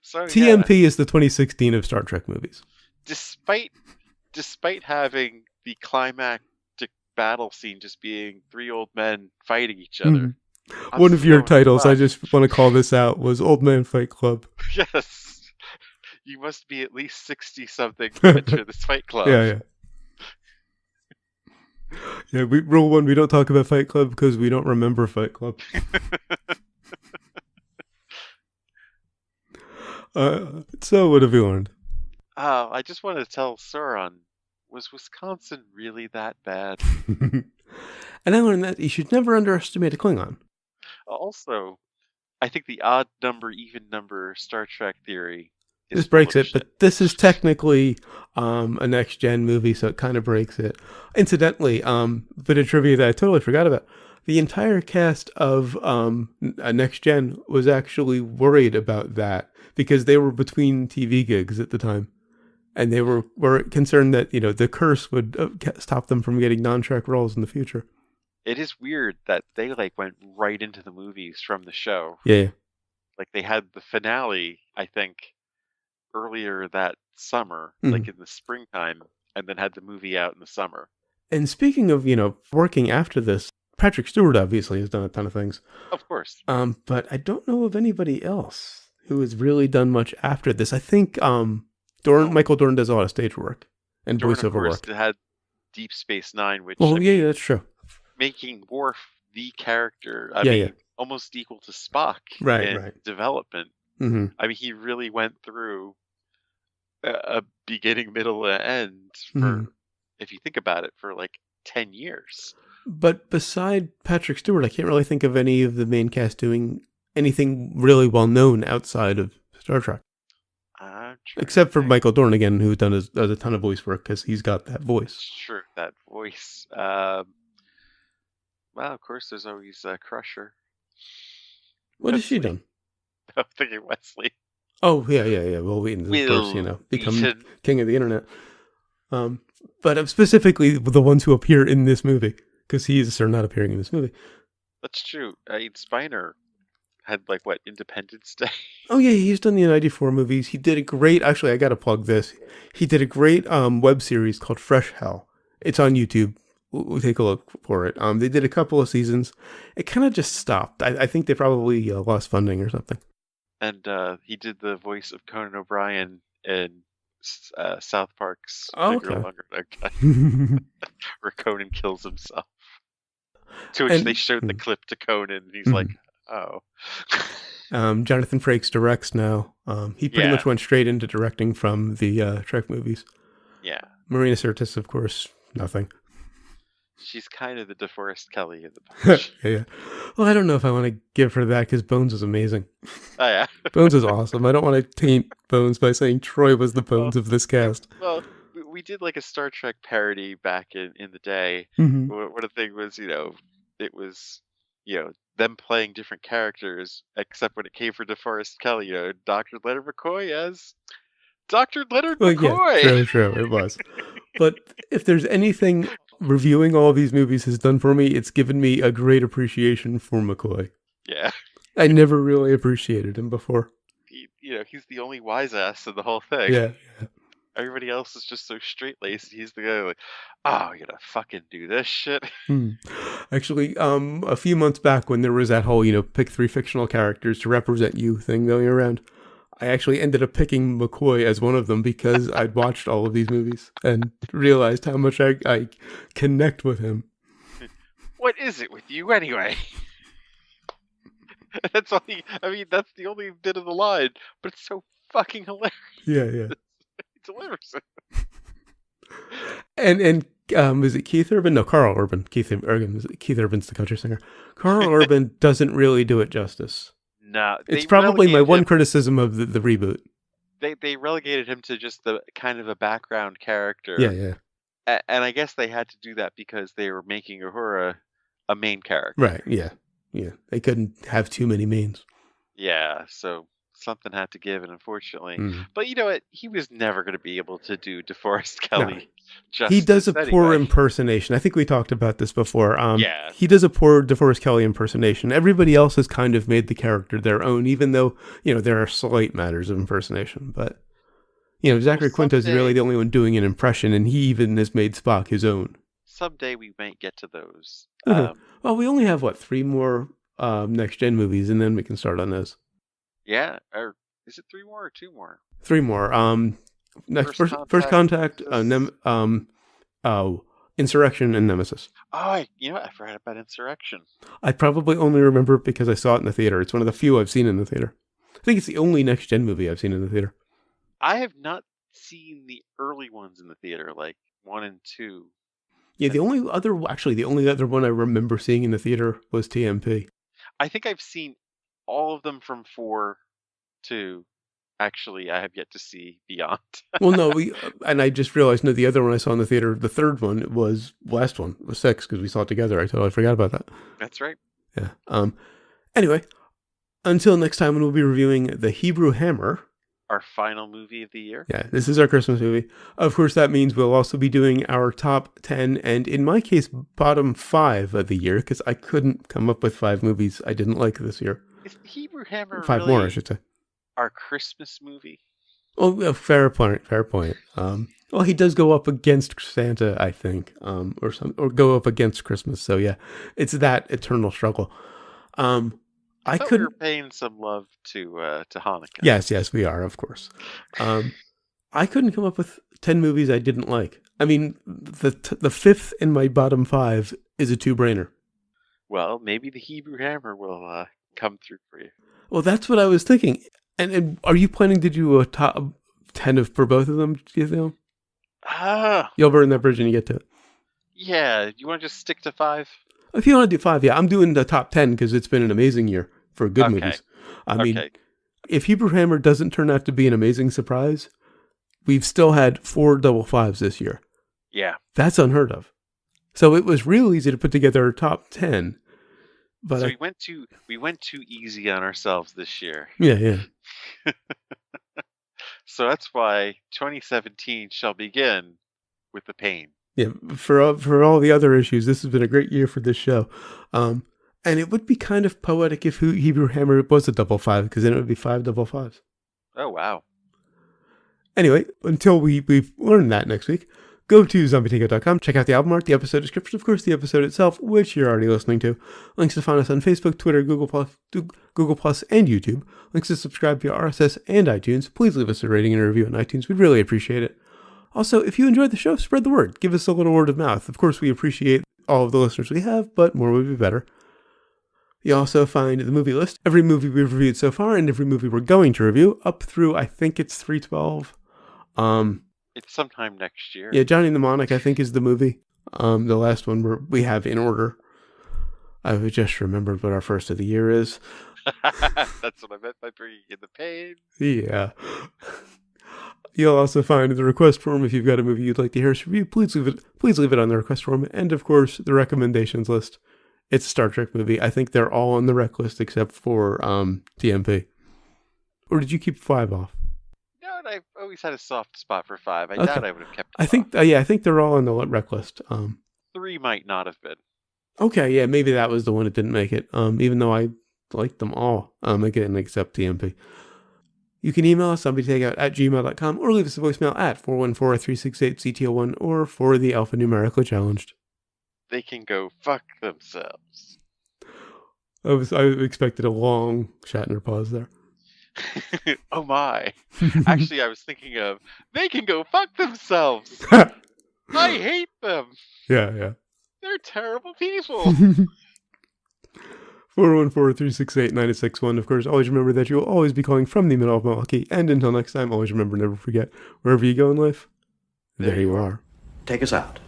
A: So yeah,
B: TMP is the 2016 of Star Trek movies.
A: despite having the climactic battle scene just being 3 old men fighting each other. I'm
B: One of
A: still
B: your
A: going
B: titles, I
A: 5.
B: just want to call this out, was Old Man Fight Club.
A: Yes. You must be at least 60 something to enter this fight club.
B: Yeah. Yeah, rule 1, we don't talk about Fight Club because we don't remember Fight Club. So what have you learned?
A: I just wanted to tell Sauron, was Wisconsin really that bad?
B: And I learned that you should never underestimate a Klingon.
A: Also, I think the odd number, even number Star Trek theory is
B: This breaks
A: full of
B: it, but this is technically a next gen movie, so it kind of breaks it. Incidentally, bit of trivia that I totally forgot about. The entire cast of a next gen was actually worried about that because they were between TV gigs at the time. And they were concerned that, the curse would stop them from getting non-Trek roles in the future.
A: It is weird that they went right into the movies from the show.
B: Yeah.
A: Like they had the finale, I think, earlier that summer,
B: Mhm.
A: like in the springtime, and then had the movie out in the summer.
B: And speaking of, working after this, Patrick Stewart obviously has done a ton of things.
A: Of course.
B: But I don't know of anybody else who has really done much after this. I think Michael Dorn does a lot of stage work and
A: Dorn,
B: voiceover
A: of course,
B: work.
A: It had Deep Space Nine, which
B: That's true.
A: making Worf the character. I
B: Yeah,
A: mean,
B: yeah.
A: almost equal to Spock
B: Right,
A: in
B: right.
A: development.
B: Mm-hmm.
A: I mean, he really went through a beginning, middle, and end for, if you think about it, for like 10 years.
B: But beside Patrick Stewart, I can't really think of any of the main cast doing anything really well known outside of Star Trek. Except for Michael Dorn again, who does a ton of voice work because he's got that voice.
A: Sure, that voice. Well, of course, there's always Crusher.
B: What has she done?
A: I'm thinking Wesley.
B: Oh, yeah. Will Wheaton, of course, become king of the internet. But specifically the ones who appear in this movie, because he's not appearing in this movie.
A: That's true. Spiner had Independence Day.
B: Oh yeah, he's done the 94 movies. He did a great, actually I gotta plug this. He did a great web series called Fresh Hell. It's on YouTube. We'll take a look for it. They did a couple of seasons. It kind of just stopped. I think they probably lost funding or something.
A: And he did the voice of Conan O'Brien in South Park's
B: Bigger,
A: Longer, where Conan kills himself. To which they showed the clip to Conan, and he's like, oh.
B: Jonathan Frakes directs now. He pretty much went straight into directing from the Trek movies.
A: Yeah.
B: Marina Sirtis, of course, nothing.
A: She's kind of the DeForest Kelly in the bunch.
B: Yeah. Well, I don't know if I want to give her that because Bones was amazing.
A: Oh, yeah.
B: Bones is awesome. I don't want to taint Bones by saying Troy was the Bones of this cast.
A: Well, we did a Star Trek parody back in the day.
B: Mm-hmm.
A: One of the things was, it was, them playing different characters, except when it came for DeForest Kelley, Dr. Leonard McCoy as Dr. Leonard
B: Well, yeah,
A: McCoy.
B: true, it was. But if there's anything reviewing all of these movies has done for me, it's given me a great appreciation for McCoy.
A: Yeah.
B: I never really appreciated him before.
A: He's the only wise ass in the whole thing.
B: Yeah.
A: Everybody else is just so straight-laced. He's the guy like, oh, you gotta fucking do this shit.
B: Actually, a few months back when there was that whole, pick 3 fictional characters to represent you thing going around, I actually ended up picking McCoy as one of them because I'd watched all of these movies and realized how much I connect with him.
A: What is it with you anyway? That's the only bit of the line, but it's so fucking hilarious.
B: Yeah.
A: He delivers it.
B: And is it Keith Urban? No, Carl Urban. Keith Urban's the country singer. Carl Urban doesn't really do it justice.
A: No,
B: it's probably my one criticism of the reboot.
A: They relegated him to just the kind of a background character.
B: Yeah.
A: And I guess they had to do that because they were making Uhura a main character.
B: Right. Yeah. They couldn't have too many mains.
A: Yeah. So something had to give, and unfortunately, but you know what? He was never going to be able to do DeForest Kelley.
B: No. He does a poor impersonation. I think we talked about this before.
A: Yeah.
B: He does a poor DeForest Kelley impersonation. Everybody else has kind of made the character their own, even though, there are slight matters of impersonation. But, Zachary Quinto is really the only one doing an impression, and he even has made Spock his own.
A: Someday we might get to those.
B: Well, we only have, 3 more next-gen movies, and then we can start on those.
A: Yeah, or is it 3 more or 2 more?
B: 3 more. First Contact, Insurrection, and Nemesis.
A: Oh, I forgot about Insurrection.
B: I probably only remember it because I saw it in the theater. It's one of the few I've seen in the theater. I think it's the only next-gen movie I've seen in the theater.
A: I have not seen the early ones in the theater, like 1 and 2.
B: Yeah, the only other one I remember seeing in the theater was TMP.
A: I think I've seen all of them from 4 to, actually, I have yet to see Beyond.
B: Well, no, and I just realized, the other one I saw in the theater, the third one was last one, was 6, because we saw it together. I totally forgot about that.
A: That's right.
B: Yeah. Anyway, until next time, when we'll be reviewing The Hebrew Hammer.
A: Our final movie of the year.
B: Yeah, this is our Christmas movie. Of course, that means we'll also be doing our top 10, and in my case, bottom 5 of the year, because I couldn't come up with 5 movies I didn't like this year.
A: Is The Hebrew Hammer
B: 5
A: really
B: more, I should say.
A: Our Christmas movie?
B: Oh, fair point. Well, he does go up against Santa, I think, or go up against Christmas. So yeah, it's that eternal struggle.
A: I thought we were paying some love to Hanukkah.
B: Yes, we are, of course. I couldn't come up with 10 movies I didn't like. I mean, the 5th in my bottom 5 is a 2-brainer.
A: Well, maybe The Hebrew Hammer will come through for you.
B: Well, that's what I was thinking. And are you planning to do a top 10 for both of them? Do you think? You'll burn that bridge when you get to it.
A: Yeah, you want to just stick to 5?
B: If you want to do 5, yeah, I'm doing the top 10 because it's been an amazing year for good movies. I mean, if Hebrew Hammer doesn't turn out to be an amazing surprise, we've still had 4 double 5s this year.
A: Yeah.
B: That's unheard of. So it was real easy to put together a top 10. But
A: so we went too easy on ourselves this year.
B: Yeah.
A: So that's why 2017 shall begin with the pain.
B: Yeah, for all the other issues, this has been a great year for this show. And it would be kind of poetic if Hebrew Hammer was a double 5, because then it would be 5 double 5s.
A: Oh, wow.
B: Anyway, until we learn that next week, go to zombietango.com, check out the album art, the episode description, of course, the episode itself, which you're already listening to. Links to find us on Facebook, Twitter, Google+, and YouTube. Links to subscribe via RSS and iTunes. Please leave us a rating and a review on iTunes. We'd really appreciate it. Also, if you enjoyed the show, spread the word. Give us a little word of mouth. Of course, we appreciate all of the listeners we have, but more would be better. You also find the movie list, every movie we've reviewed so far, and every movie we're going to review, up through, I think it's 312.
A: It's sometime next year.
B: Yeah, Johnny Mnemonic, I think, is the movie. The last one we have in order. I just remembered what our first of the year is.
A: That's what I meant by bringing in the pain.
B: Yeah. You'll also find the request form if you've got a movie you'd like to hear us review. Please leave it on the request form. And, of course, the recommendations list It's a Star Trek movie. I think they're all on the rec list except for TMP. Or did you keep 5 off?
A: No, and I've always had a soft spot for 5. I
B: Okay.
A: doubt I would have kept it
B: I think,
A: off.
B: yeah, I think they're all on the rec list.
A: 3 might not have been.
B: Okay, yeah, maybe that was the one that didn't make it. Even though I liked them all, I didn't accept TMP. You can email us, somebodytakeout@gmail.com, or leave us a voicemail at 414-368-CTO1, or for the alphanumerically challenged.
A: They can go fuck themselves.
B: I expected a long Shatner pause there.
A: Oh my. Actually, I was thinking of, they can go fuck themselves. I hate them.
B: Yeah.
A: They're terrible people.
B: 414-368-9861. Of course, always remember that you will always be calling from the middle of Milwaukee. And until next time, always remember, never forget, wherever you go in life, there you are.
C: Take us out.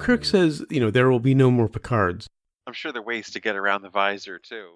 B: Kirk says, there will be no more Picards.
A: I'm sure there are ways to get around the visor, too.